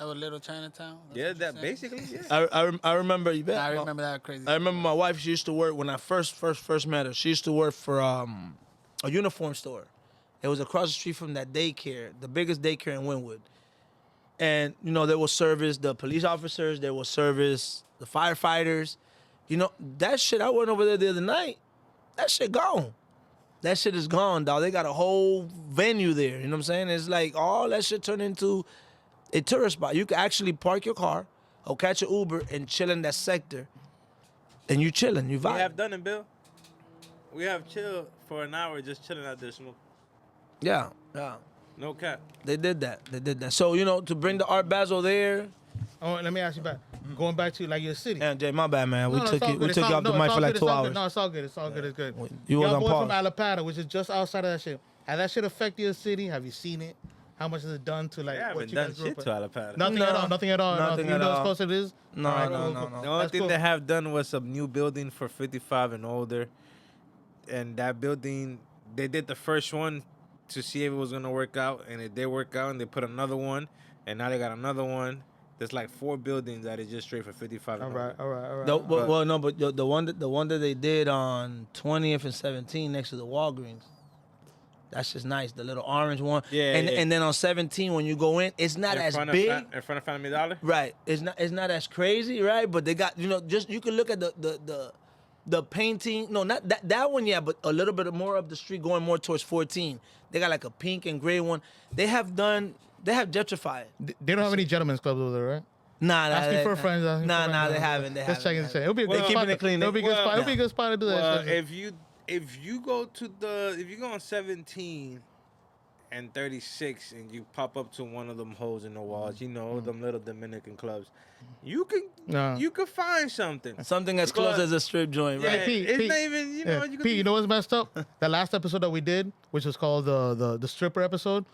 was Little Chinatown. That's Yeah, what that you're saying? basically. Yeah. I remember. I remember that crazy. I remember my wife. She used to work when I first met her. She used to work for a uniform store. It was across the street from that daycare, the biggest daycare in Wynwood. And you know, they will service the police officers. They will service the firefighters. You know that shit. I went over there the other night. That shit gone. That shit is gone, dog. They got a whole venue there. You know what I'm saying? It's like all that shit turned into a tourist spot. You can actually park your car or catch an Uber and chill in that sector. And you chilling, you We vibe. have done it, Bill. We have chilled for an hour just chilling out there smoking. Yeah. No cap. They did that. So, you know, to bring the Art Basel there. Oh, let me ask you back. Going back to like your city. And Jay, my bad, man. We No, took it's all you. We good. took It's you all- off the no, mic it's for all like good. 2 It's all hours. good. No, it's all good. It's all good. It's good. You was Y'all on boy pause. from Alapata, which is just outside of that shit. Has that shit affected your city? Have you seen it? How much has it done to like I what haven't you done guys grew shit up to with? Alapata. Nothing No. at all. Nothing at all. Nothing You at know as all. close as it is. No, All right, no, cool, no, cool. no. The only That's thing cool. they have done was a new building for 55 and older. And that building, they did the first one to see if it was going to work out. And it did work out. And they put another one. And now they got another one. There's like 4 buildings that is just straight for 55. All and right, over. all right, all right. The, all right. well, no, but the one that they did on 20th and 17 next to the Walgreens. That's just nice. The little orange one. Yeah, And yeah. and then on 17 when you go in, it's not as big. In front of Family Dollar. Right. It's not as crazy, right? But they got, just you can look at the painting. No, not that one yet, but a little bit more up the street going more towards 14. They got like a pink and gray one. They have gentrified. They don't have any gentlemen's clubs over there, right? Nah, Asking for friends. Nah, they haven't. They Just checking. haven't. It'll be a good They spot. keeping it clean. It'll be a good spot. It'll be a good spot to do Well, that. if you go on 17 and 36 and you pop up to one of them holes in the walls, them little Dominican clubs, you can find something. Something as close But- as a strip joint, Yeah, right? Pete, it's Pete, not even, you Yeah. can Pete, you know what's messed up? That last episode that we did, which was called the stripper episode,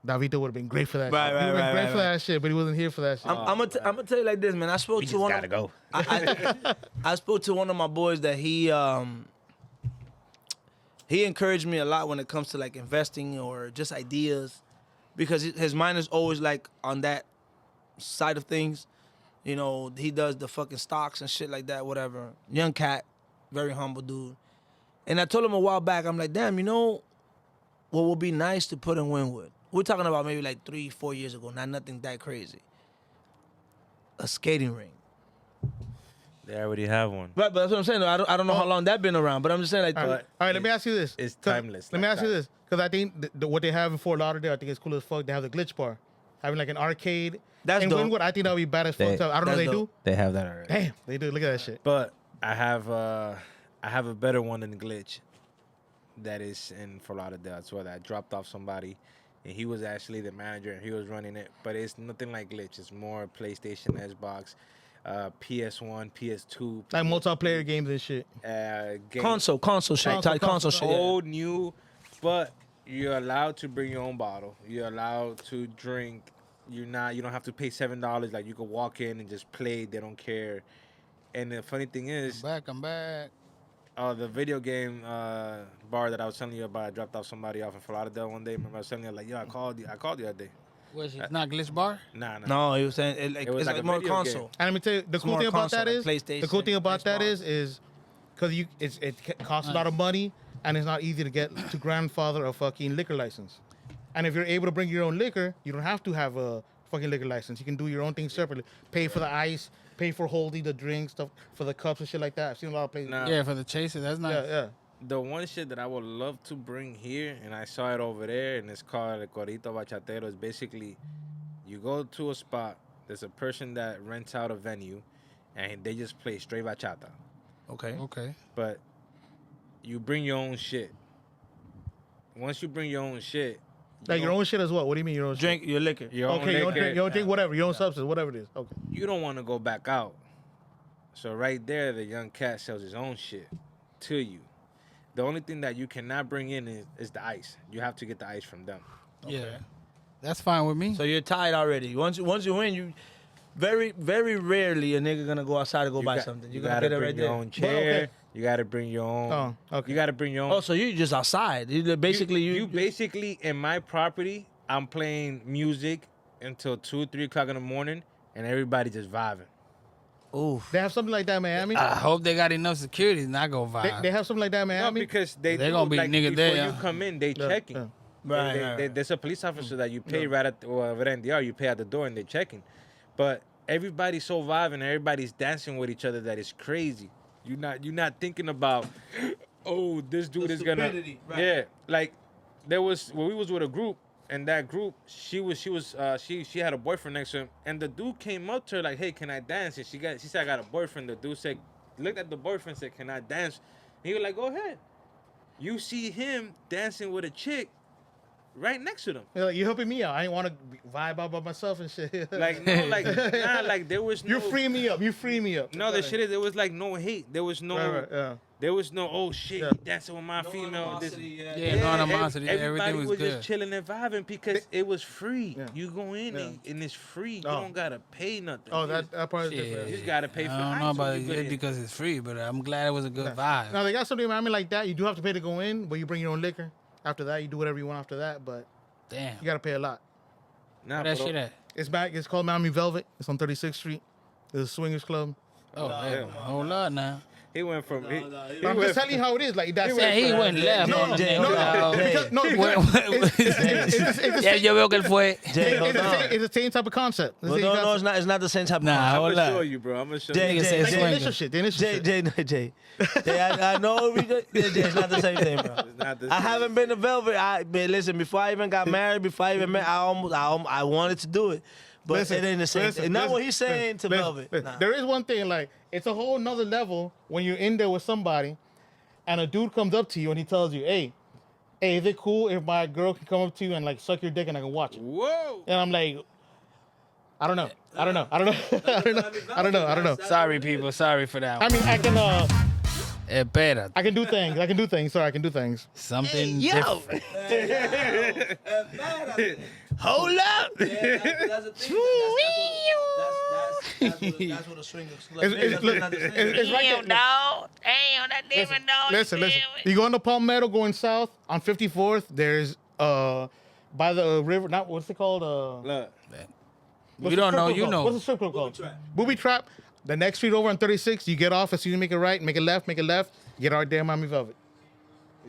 Davito would have been great for that Right, shit. right, He would have been right, great right, for right. that shit, but he wasn't here for that shit. I'm gonna tell you like this, man. I spoke to one. go. I spoke to one of my boys that he encouraged me a lot when it comes to like investing or just ideas, because his mind is always like on that side of things. He does the fucking stocks and shit like that, whatever. Young cat, very humble dude. And I told him a while back, I'm like, damn, what would be nice to put in Wynwood? We're talking about maybe like 3-4 years ago, not nothing that crazy. A skating ring. They already have one. Right, but that's what I'm saying. I don't know how long that's been around, but I'm just saying like. All right, let me ask you this. It's 'Cause- timeless Let me like ask you that. this, because I think what they have in Fort Lauderdale, I think it's cool as fuck. They have the glitch bar, having like an arcade. That's in dope. Wynwood, I think that would be bad as fuck. They- I don't know if that's they dope. do. They have that already. Damn, they do. Look at that shit. But I have a better one than Glitch. That is in Fort Lauderdale as well. That I dropped off somebody, and he was actually the manager and he was running it. But it's nothing like Glitch. It's more PlayStation, Xbox, PS1, PS2, Like multiplayer games and shit. game, Console shit. Console, Console shit. yeah. old, new. But you're allowed to bring your own bottle. You're allowed to drink. You don't have to pay $7. Like you could walk in and just play. They don't care. And the funny thing is, I'm back. the video game bar that I was telling you about, I dropped off somebody off in Fort Lauderdale one day. Remember I was telling you, like, yo, I called you the other day. Which it's not Glitch Bar? Nah. No, he was saying It was it's like like a more video console. game. And let me tell you, the cool more thing about console, that like is PlayStation, the cool thing about that Xbox. is because it costs a lot of money and it's not easy to get to grandfather a fucking liquor license. And if you're able to bring your own liquor, you don't have to have a fucking liquor license. You can do your own thing separately. Pay for the ice, pay for holding the drinks, stuff for the cups and shit like that. I've seen a lot of places. Nah. Yeah, for the chaser. That's nice. Yeah. The one shit that I would love to bring here, and I saw it over there, and it's called El Corito Bachatero. Is basically you go to a spot, there's a person that rents out a venue, and they just play straight bachata. Okay. Okay. But you bring your own shit. Once you bring your own shit, Like your own shit as well. What do you mean your own Drink your liquor. your own Okay, your own liquor, drink, your own drink, whatever, your own substance, whatever it is. Okay. you don't want to go back out. So right there, the young cat sells his own shit to you. The only thing that you cannot bring in is the ice. You have to get the ice from them. Yeah. That's fine with me. So you're tied already. Once you win, you very rarely a nigga gonna go outside to go buy something. You You're gonna gotta get it bring right your there. own chair. okay. You gotta bring your own. Oh, okay. You gotta bring your own. Oh, so you just outside? You basically you basically in my property. I'm playing music until 2-3 o'clock in the morning, and everybody just vibing. Oof. They have something like that in Miami. I hope they got enough security to not go vibe. They have something like that in No, Miami. because they They do, gonna be like, nigga before there. you come in, they Yeah, checking. yeah. Right, They- right. there's a police officer that you pay right at over there in the yard. You pay at the door and they're checking. But everybody's so vibing, everybody's dancing with each other that it's crazy. You're not thinking about, oh, this dude The is gonna. stupidity, right. Yeah, like there was when we was with a group, and that group she had a boyfriend next to him, and the dude came up to her like, hey, can I dance? And she said I got a boyfriend. The dude said, looked at the boyfriend, said, can I dance? And he was like, go ahead. You see him dancing with a chick right next to them. They're like, you helping me out. I didn't want to vibe out by myself and shit. Like no, like nah, like there was no. you free me up. You free me up. No, the shit is there was like no hate. There was no. Right, yeah. There was no. Oh shit, Yeah. he dancing with my female. This, Yeah, no animosity. Everybody Everything was just good. chilling and vibing because it was free. Yeah. You go in Yeah. and it's free. You Oh. don't gotta pay nothing. Oh, You that part is Shit. different. just gotta pay for I don't ice know when about you go it in. because it's free, but I'm glad it was a good vibe. Now they got something in Miami like that. You do have to pay to go in, but you bring your own liquor. After that, you do whatever you want after that, but Damn. you got to pay a lot. Nah, Where that but shit at? It's back. It's called Miami Velvet. It's on 36th Street. It's a swingers club. Oh, hell, hold on now. He went from. He But I'm went just telling you how it is. Like that's Yeah, it. he went left Jay, on the Jay, nigga, hold on. dog. Jay. Because, no, because it's the Yeah, same- yo veo que él fue. Jay, hold on. it's the same type of concept. Well, no, it's not the same type of Nah, concept. hold I'm gonna show up. you, bro. I'm gonna show Jay, you. Nigga said Like the swinger. initial shit. The initial Jay, shit. Jay. I know Jay, it's not the same thing, bro. It's not the I same. haven't been to Velvet. Man, listen, before I even got married, before I even met, I wanted to do it, but it ain't the same. listen, Not what listen, he's saying to listen, Velvet. listen. Nah. There is one thing, like, it's a whole nother level when you're in there with somebody and a dude comes up to you and he tells you, hey, is it cool if my girl can come up to you and like suck your dick and I can watch it? Whoa. And I'm like, I don't know. I don't know. Sorry, people. Sorry for that I one. mean, Espera. I can do things. Sorry, I can do things. Something different. Hold up. That's what a swinger club is. It's right there. Damn, that Listen, listen. You go into Palmetto going south on 54th, there's by the river, not what's it called? Look. We What's don't the know. strip You club called? What's the know. strip club called? Trap. Booby Trap. The next street over on 36, you get off as soon as you make it right, make it left, get right there, Miami Velvet.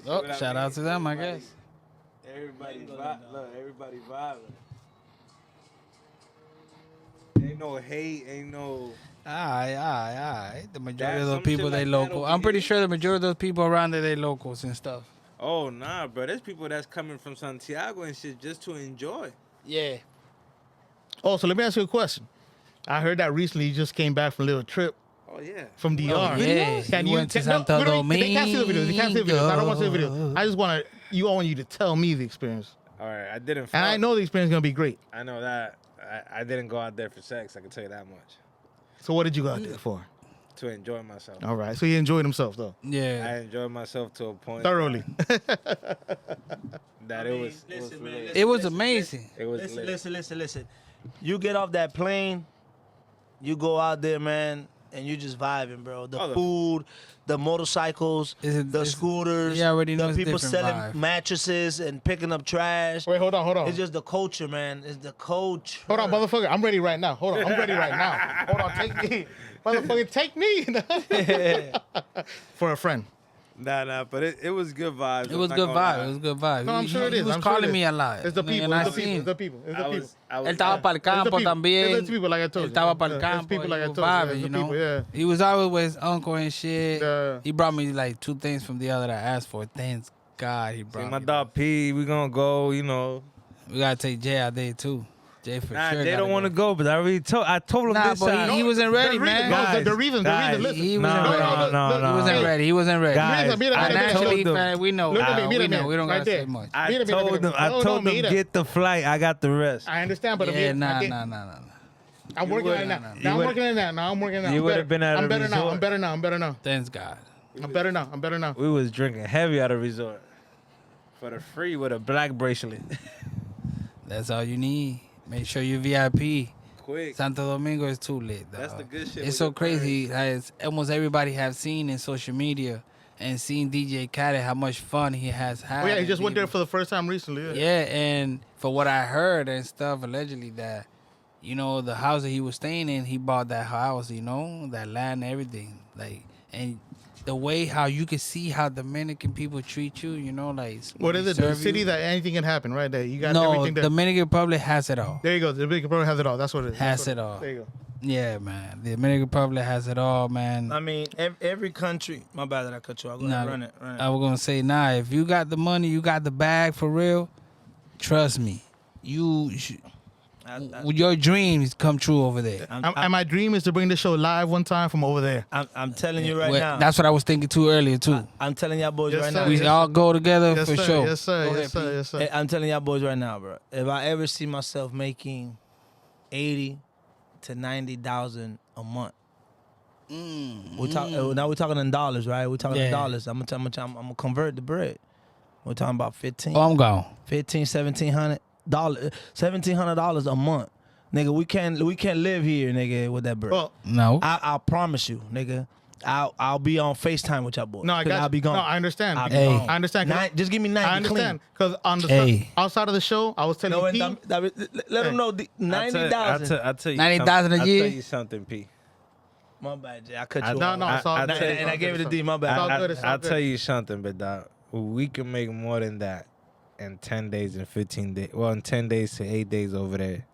Oh, shout out to them, I guess. Everybody vibe. Look, everybody vibing. Ain't no hate. Ain't no. Aye. The majority That's of those some people, shit they like that local. over I'm pretty here. sure the majority of those people around there, they locals and stuff. Oh nah, bro. There's people that's coming from Santiago and shit just to enjoy. Yeah. Oh, so let me ask you a question. I heard that recently you just came back from a little trip Oh yeah. from DR. Oh, yeah. Can You you went to no, Santo we don't- They can't see the videos. They can't see the videos. I don't want to see the Domingo. videos. I just want you to tell me the experience. All right. I didn't. And I fuck. know the experience is going to be great. I know that. I didn't go out there for sex. I can tell you that much. So what did you go out there for? To enjoy myself. All right. So he enjoyed himself, though. Yeah. I enjoyed myself to a point Thoroughly. that it was. Listen, man, lit. It was amazing. It was lit. Listen. You get off that plane, you go out there, man, and you just vibing, bro. The Oh, the- food, the motorcycles, the it's- scooters, you already know the it's people different selling vibe. mattresses and picking up trash. Wait, hold on. It's just the culture, man. It's the culture. Hold on, motherfucker. I'm ready right now. Hold on. I'm ready right now. Hold on. Take me. Motherfucker, take me. For a friend. Nah, but it was good vibes. It was I'm good not gonna vibe. lie. It was good vibe. No, I'm sure it He is. was I'm sure calling it me is. a lot. It's the people. And I It's the people. seen. It's the people. It's the I people. was, I was, Él estaba para el campo people. también. It's the people, like I told Él you. estaba para el Yeah, it's campo. people, like He I was told you. vibing, It's you the know. people, yeah. He was always with uncle and shit. Yeah. He brought me like 2 things from the other that I asked for. Thanks God he brought See, my me. dog P, we gonna go, you know. We gotta take Jay out there too. Jay for Nah, sure. they gotta don't want to go, but I told him Nah, this but time. he wasn't ready, man. The reason, guys, listen. He No, wasn't ready. no. He wasn't Hey, ready. He wasn't ready. Guys, Mira, I Financially, told them. man, we know. Look at me, we mira, know. We don't right gotta say there. much. I Mira, told them, no, them mira. get the flight. I got the rest. I understand, but Yeah, nah. nah. I'm working on it now. would've- Now I'm you working on it now. Now I'm working on it. you would've been at I'm a better now. resort. I'm better now. I'm better now. Thanks God. I'm better now. I'm better now. We was drinking heavy at a resort for the free with a black bracelet. That's all you need. Make sure you VIP. Quick. Santo Domingo is too lit. Dog. That's the good shit It's with so your crazy. As almost everybody have seen in social media and seen DJ Khaled how much fun he has had. Oh yeah, he and just went being- there for the first time recently. Yeah, and for what I heard and stuff, allegedly that, you know, the house that he was staying in, he bought that house, you know, that land, everything. Like, and the way how you can see how Dominican people treat you, you know, like. What is it? The serve city you. that anything can happen right there. You got No, everything there. Dominican Republic has it all. There you go. The big Republic has it all. That's what it is. Has That's what it all. There you go. Yeah, man. The Dominican Republic has it all, man. I mean, every country. My bad that I cut you off. Go ahead, run it. I was gonna say, nah. If you got the money, you got the bag for real. Trust me, your dreams come true over there. And my dream is to bring the show live one time from over there. I'm telling you right Well, now. That's what I was thinking too earlier too. I'm telling y'all boys Yes, right sir. now. We yes, all go together Yes, for sir. sure. Yes, sir. Go Yes, ahead, sir. Pete. Yes, sir. Hey, I'm telling y'all boys right now, bro. If I ever see myself making 80 to 90,000 a month, we talk. Now we're talking in dollars, right? We're talking Yeah. in dollars. I'm gonna convert the bread. We're talking about 15, Oh, I'm gone. $1,700, $1,700 a month, nigga. We can't live here, nigga, with that bread. Well, No. I promise you, nigga. I'll be on FaceTime with y'all boys. No, I 'Cause got I'll be gone. No, I understand. I'll be Hey. gone. I understand. 'cause Just give me 90 I understand clean. because on the Hey. outside of the show, I was telling No, P. let them know the I'll 90,000. tell you 90,000 a I'll year? tell you something, P. My bad, Jay. I cut I- you No, off. no, it's all I- good. I tell you- It's and I all gave good, it a it's D. My all bad. good, it's all I'll good. tell you something, but dog, we can make more than that in 10 days and 15 days. Well, in 10 days to 8 days over there.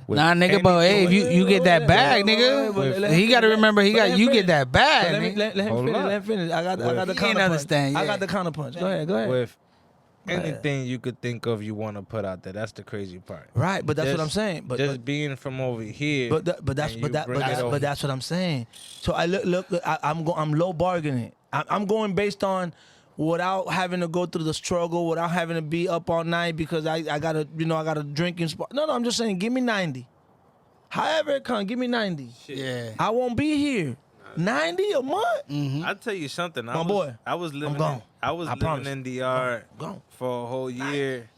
With Nah, nigga, but hey, if you get that bag, nigga, he got to remember you get that bag, Let nigga. him Hold finish. up. Let him finish. I got the He ain't counter understand, punch. I yeah. got the counter punch. Go ahead. With ahead. anything you could think of, you want to put out there. That's the crazy part. Right, but that's what I'm Just- saying. just being from over here. But that's what I'm saying. So I look I'm low bargaining. I'm going based on without having to go through the struggle, without having to be up all night because I gotta I got a drinking spot. No, I'm just saying give me 90. However it comes, give me 90. Yeah. I won't be here. 90 a month? I'll tell you something. My boy, I was living. gone. I was I living promise. in DR Gone. for a whole year.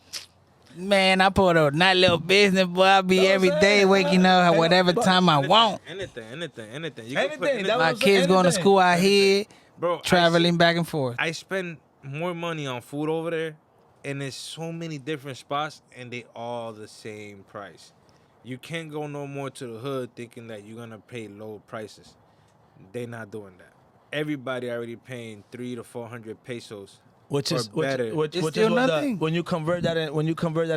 Man, I put a nice little business, boy. I be Know what every I'm day saying? waking up at whatever But- time I want. Anything. You can put Anything, that My was- kids going to anything. school out here, bro. traveling back and forth. I spend more money on food over there, and there's so many different spots, and they all the same price. You can't go no more to the hood thinking that you're gonna pay low prices. They not doing that. Everybody already paying 300 to 400 pesos, Which or is better. which It's is still what nothing. when you convert that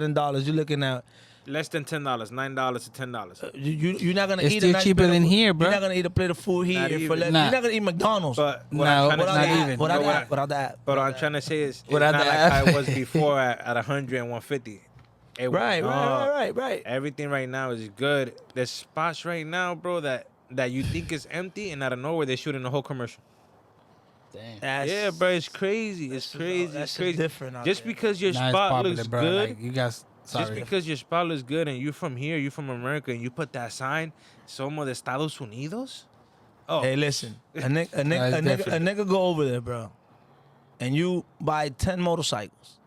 in dollars, you're looking at less than $10, $9 to $10. you're not gonna It's eat still a nice cheaper plate of than food. here, bro. You're not gonna eat a plate of food here Not for even. less. Nah. You're not gonna eat McDonald's. But what No, I'm trying to not say, even. Without but what that, without that. But what I'm trying to say is, it's Without not the like app. how it was before at 100 and 150. Right. Everything right now is good. There's spots right now, bro, that you think is empty, and out of nowhere they're shooting the whole commercial. Damn. Yeah, bro, it's crazy. It's crazy. That's It's crazy. different out Just there. because your Nah, it's spot popular, looks bro. good, Like, you guys, just sorry. because your spot looks good, and you're from here, you're from America, and you put that sign, "Somos de Estados Unidos." Oh, Hey, listen, a nigga different. go over there, bro, and you buy 10 motorcycles,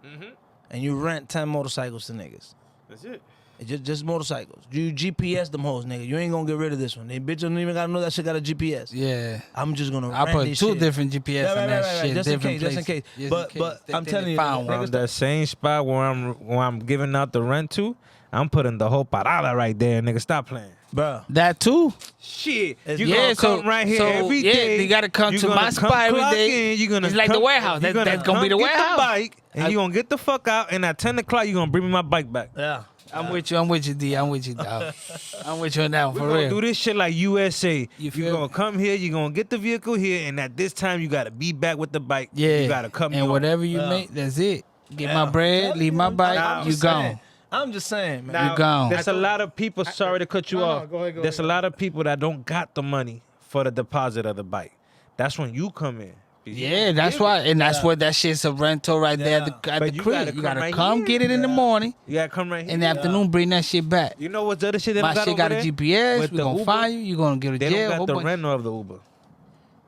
and you rent 10 motorcycles to niggas. that's it. It's just motorcycles. You GPS them hoes, nigga. You ain't gonna get rid of this one. They bitch don't even gotta know that shit got a GPS. Yeah. I'm just gonna. I rent put this two shit. different GPS on that shit. Just in different case, just in places. case. But They I'm think telling they you, found niggas one. From the same spot where I'm giving out the rent to, I'm putting the whole parada right there, nigga. Stop playing. bro. That too. Shit, It's- you Yeah, gonna so- come right here so, every yeah, day. you gotta come You to gonna my spot every clock day. in, you gonna It's like the come- warehouse. you That's gonna be the come get warehouse. The bike, and you gonna get the fuck out. And at 10 o'clock, you gonna bring me my bike back. Yeah. I'm with you, D. I'm with you, dog. I'm with you on that one, We for gonna real. do this shit like USA. You You feel gonna me? come here, you gonna get the vehicle here, and at this time you gotta be back with the bike. Yeah. You gotta come and home. whatever you Yeah. make, that's it. Get Yeah. my bread, leave my bike, I'm you just saying. gone. I'm just saying, man. Now, You gone. There's a lot of people. Sorry to cut you No, no, off. go ahead, go There's ahead. a lot of people that don't got the money for the deposit of the bike. That's when you come in. Yeah, that's why, and that's what that shit's a rental right there at the But you crib. gotta You come gotta right come here. get it in the morning, You gotta come right here. in the afternoon bring that shit back. You know what's the other shit they My don't got shit over got a there? GPS. With We the gonna Uber, find you. You gonna go to They jail. don't whole got the bunch- rental of the Uber.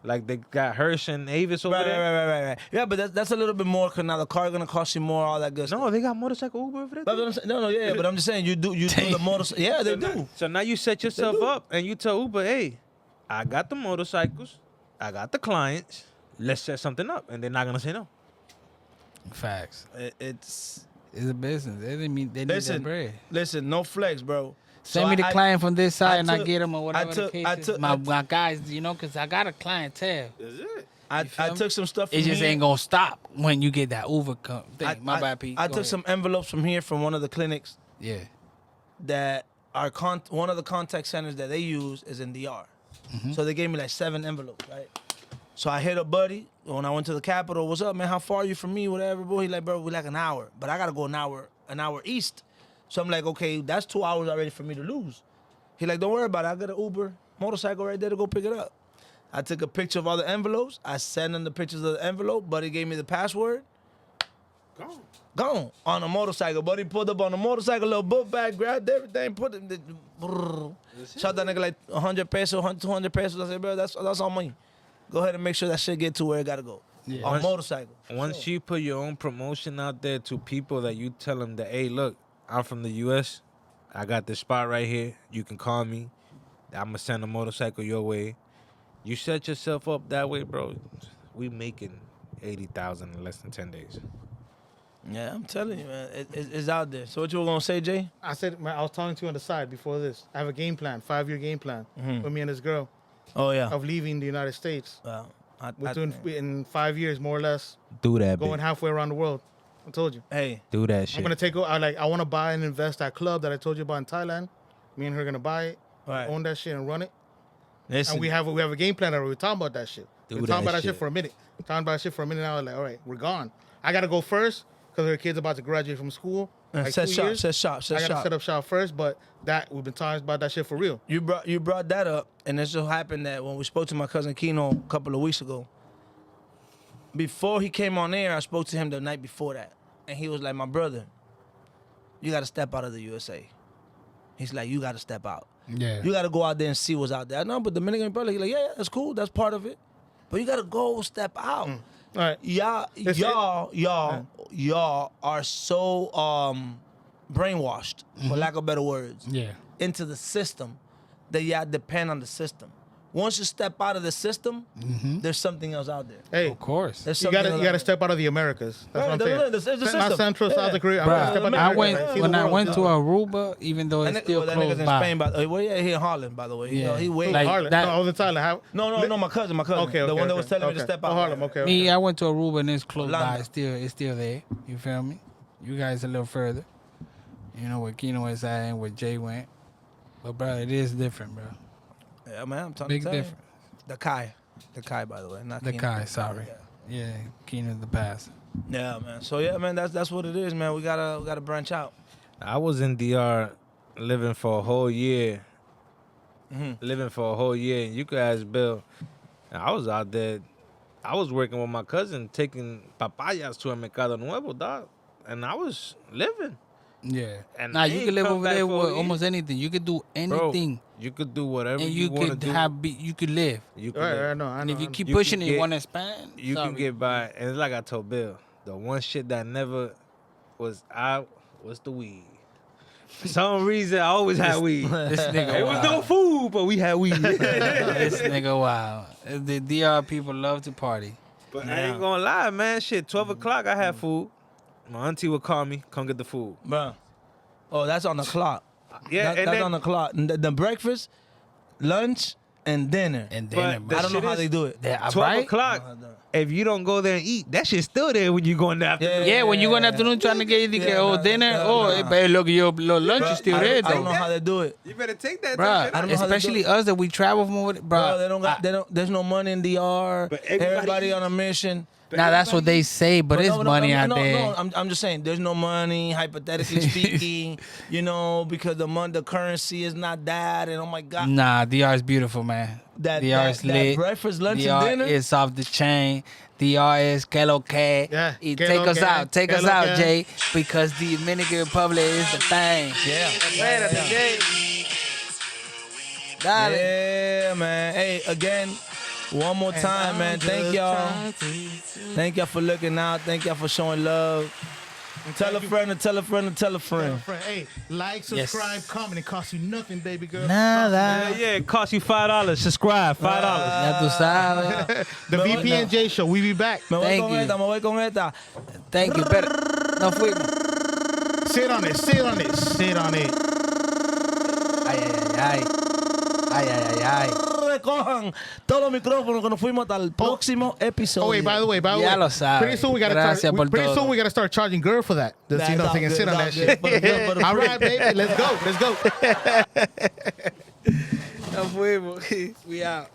Like they got Hirsch and Avis over Right. there. Right. Yeah, but that's a little bit more because now the car gonna cost you more, all that good stuff. No, they got motorcycle Uber over there. That's what I'm saying. No, yeah, but I'm just saying you do the motorcycle. Yeah, they do. So now you set yourself up and you tell Uber, hey, I got the motorcycles, I got the clients. Let's set something up, and they're not gonna say no. Facts. It's It's a business. They need that bread. listen, no flex, bro. Send So me the I- client from this side, and I took- get them or whatever took- the I case took- is. My guys, because I got a clientele. Is it? I feel me? took some stuff from It just here. ain't gonna stop when you get that Uber thing. My bad, Pete. I Go took ahead. some envelopes from here from one of the clinics Yeah. that are one of the contact centers that they use is in DR. Mm-hmm. So they gave me like 7 envelopes, right? So I hit a buddy when I went to the Capitol. What's up, man? How far are you from me? Whatever, bro. He like, bro, we like an hour, but I gotta go an hour east. So I'm like, okay, that's 2 hours already for me to lose. He like, don't worry about it. I got an Uber motorcycle right there to go pick it up. I took a picture of all the envelopes. I sent him the pictures of the envelope. Buddy gave me the password. Gone on a motorcycle. Buddy pulled up on a motorcycle, little book bag, grabbed everything, put it. Shot that nigga like 100 pesos, 200 pesos. I said, bro, that's all money. Go ahead and make sure that shit get to where it gotta go. Yeah. On a motorcycle. Once you put your own promotion out there to people that you tell them that, hey, look, I'm from the U.S. I got this spot right here. You can call me. I'm gonna send a motorcycle your way. You set yourself up that way, bro. We making 80,000 in less than 10 days. Yeah, I'm telling you, man, it's out there. So what you were gonna say, Jay? I said, man, I was talking to you on the side before this. I have a game plan, 5-year game plan with me and this girl Oh yeah. of leaving the United States. Well, We're doing in 5 years, more or less, Do that, going halfway around the world. I told you. hey, Do that shit. I'm gonna take. I want to buy and invest that club that I told you about in Thailand. Me and her gonna buy it, right. own that shit, and run it. Listen, And we have a game plan already. We're talking about that shit. Do We're that talking about that shit shit. for a minute. Talking about that shit for a minute now. Like, all right, we're gone. I gotta go first because her kid's about to graduate from school. Like set 2 shop, years. set shop, I set gotta shop. set up shop first, but that we've been talking about that shit for real. You brought that up, and it so happened that when we spoke to my cousin Keno a couple of weeks ago, before he came on air, I spoke to him the night before that, and he was like, "My brother, you got to step out of the USA." He's like, "You got to step out. Yeah. You got to go out there and see what's out there." I know, but Dominican Republic, he's like, "Yeah, that's cool. That's part of it, but you got to go step out." All right. Y'all are so brainwashed, for lack of better words, Yeah. into the system that y'all depend on the system. Once you step out of the system, there's something else out there. Hey, Of course. There's you something gotta else you gotta out step out of the Americas. That's Right, what I'm the- saying. the system. Not Central, Yeah. South Korea. I'm Bruh, gonna step out of the I Americas. went See the when I world. went to Aruba, even though there. it's And still that close nigga's in by. Spain, well, yeah, he in Holland, by the way. Yeah. He way. Like Harlem. that- No, I was in Thailand. How? no, my cousin. Okay, the one that was okay, telling me to okay. step out. Oh, Harlem. Okay. Me, I went to Aruba and it's close by. Orlando. It's still there. You feel me? You guys a little further. You know where Keno is at and where Jay went. But bro, it is different, bro. Yeah, man, I'm talking Big to you. difference. The Kai, by the way, not The Keno. Kai, sorry. Yeah, Keno's the pass. Yeah, man. So yeah, man, that's what it is, man. We gotta branch out. I was in DR living for a whole year. Living for a whole year, and you could ask Bill. And I was out there. I was working with my cousin, taking papayas to a Mercado Nuevo, dog. And I was living. Yeah. And Nah, I you ain't can live come over back there for with a year. almost anything. You could do anything, You could do whatever and you you want to could do. you could live. You could All right, live. I know. And if you keep You pushing can it, you get- want to expand. You can get by. And it's like I told Bill, the one shit that never was out was the weed. For some reason, I always had weed. This nigga It was no wild. food, but we had weed. This nigga wow. The DR people love to party. But I ain't gonna lie, man. Shit, 12 o'clock, I had food. My auntie would call me, come get the food. Bro. Oh, that's on the clock. Yeah, and That's then, on the clock. The breakfast, lunch, and dinner. And But then, the I don't know shit how is- they do it. yeah, 12 right? o'clock, if you don't go there and eat, that shit's still there when you go in the afternoon. Yeah, when you go in the afternoon trying to get you Yeah, dinner, nah. but look, your lunch is still there I don't know though. how they do it. You better take that Bruh, shit I don't know how they do especially it. us that we travel from over there, Bro, bruh. they don't got. There's no money in DR. But Everybody everybody on a mission. Now that's what they say, but it's no, money out no, there. No, I'm just saying, there's no money, hypothetically speaking, because the currency is not that, and oh my God. Nah, DR is beautiful, man. That- DR that- is that lit. breakfast, lunch, and DR dinner? is off the chain. DR is que lo que. Yeah, que Take lo us que, out. Take que us lo out, que. Jay, because the Dominican Republic is the thing. Yeah. Dale. Yeah, man. Hey, again, one more time, man. Thank y'all. Thank y'all for looking out. Thank y'all for showing love. Tell a friend to tell a friend to tell a friend. Hey, like, Yes. subscribe, comment. It costs you nothing, baby girl. Nada. Yeah, it costs you $5. Subscribe, $5. Ya tú sabes. The VPNJ show. We be back. Me voy Thank con you. esta, me voy con esta. Thank you. Pero no fuimos. Sit on it. Sit on it. Sit on it. Ay, ay, ay, ay. Ay, ay, ay, ay. Recojan todos los micrófonos que nos fuimos hasta el próximo episodio. Oh wait, by the way, Ya lo sabe. pretty soon we gotta Gracias por pretty todo. soon we gotta start charging girl for that. That's You know, all they can good, sit on that it's all shit. good. For the All free. right, baby, let's go. Let's go. No fuimos. We out.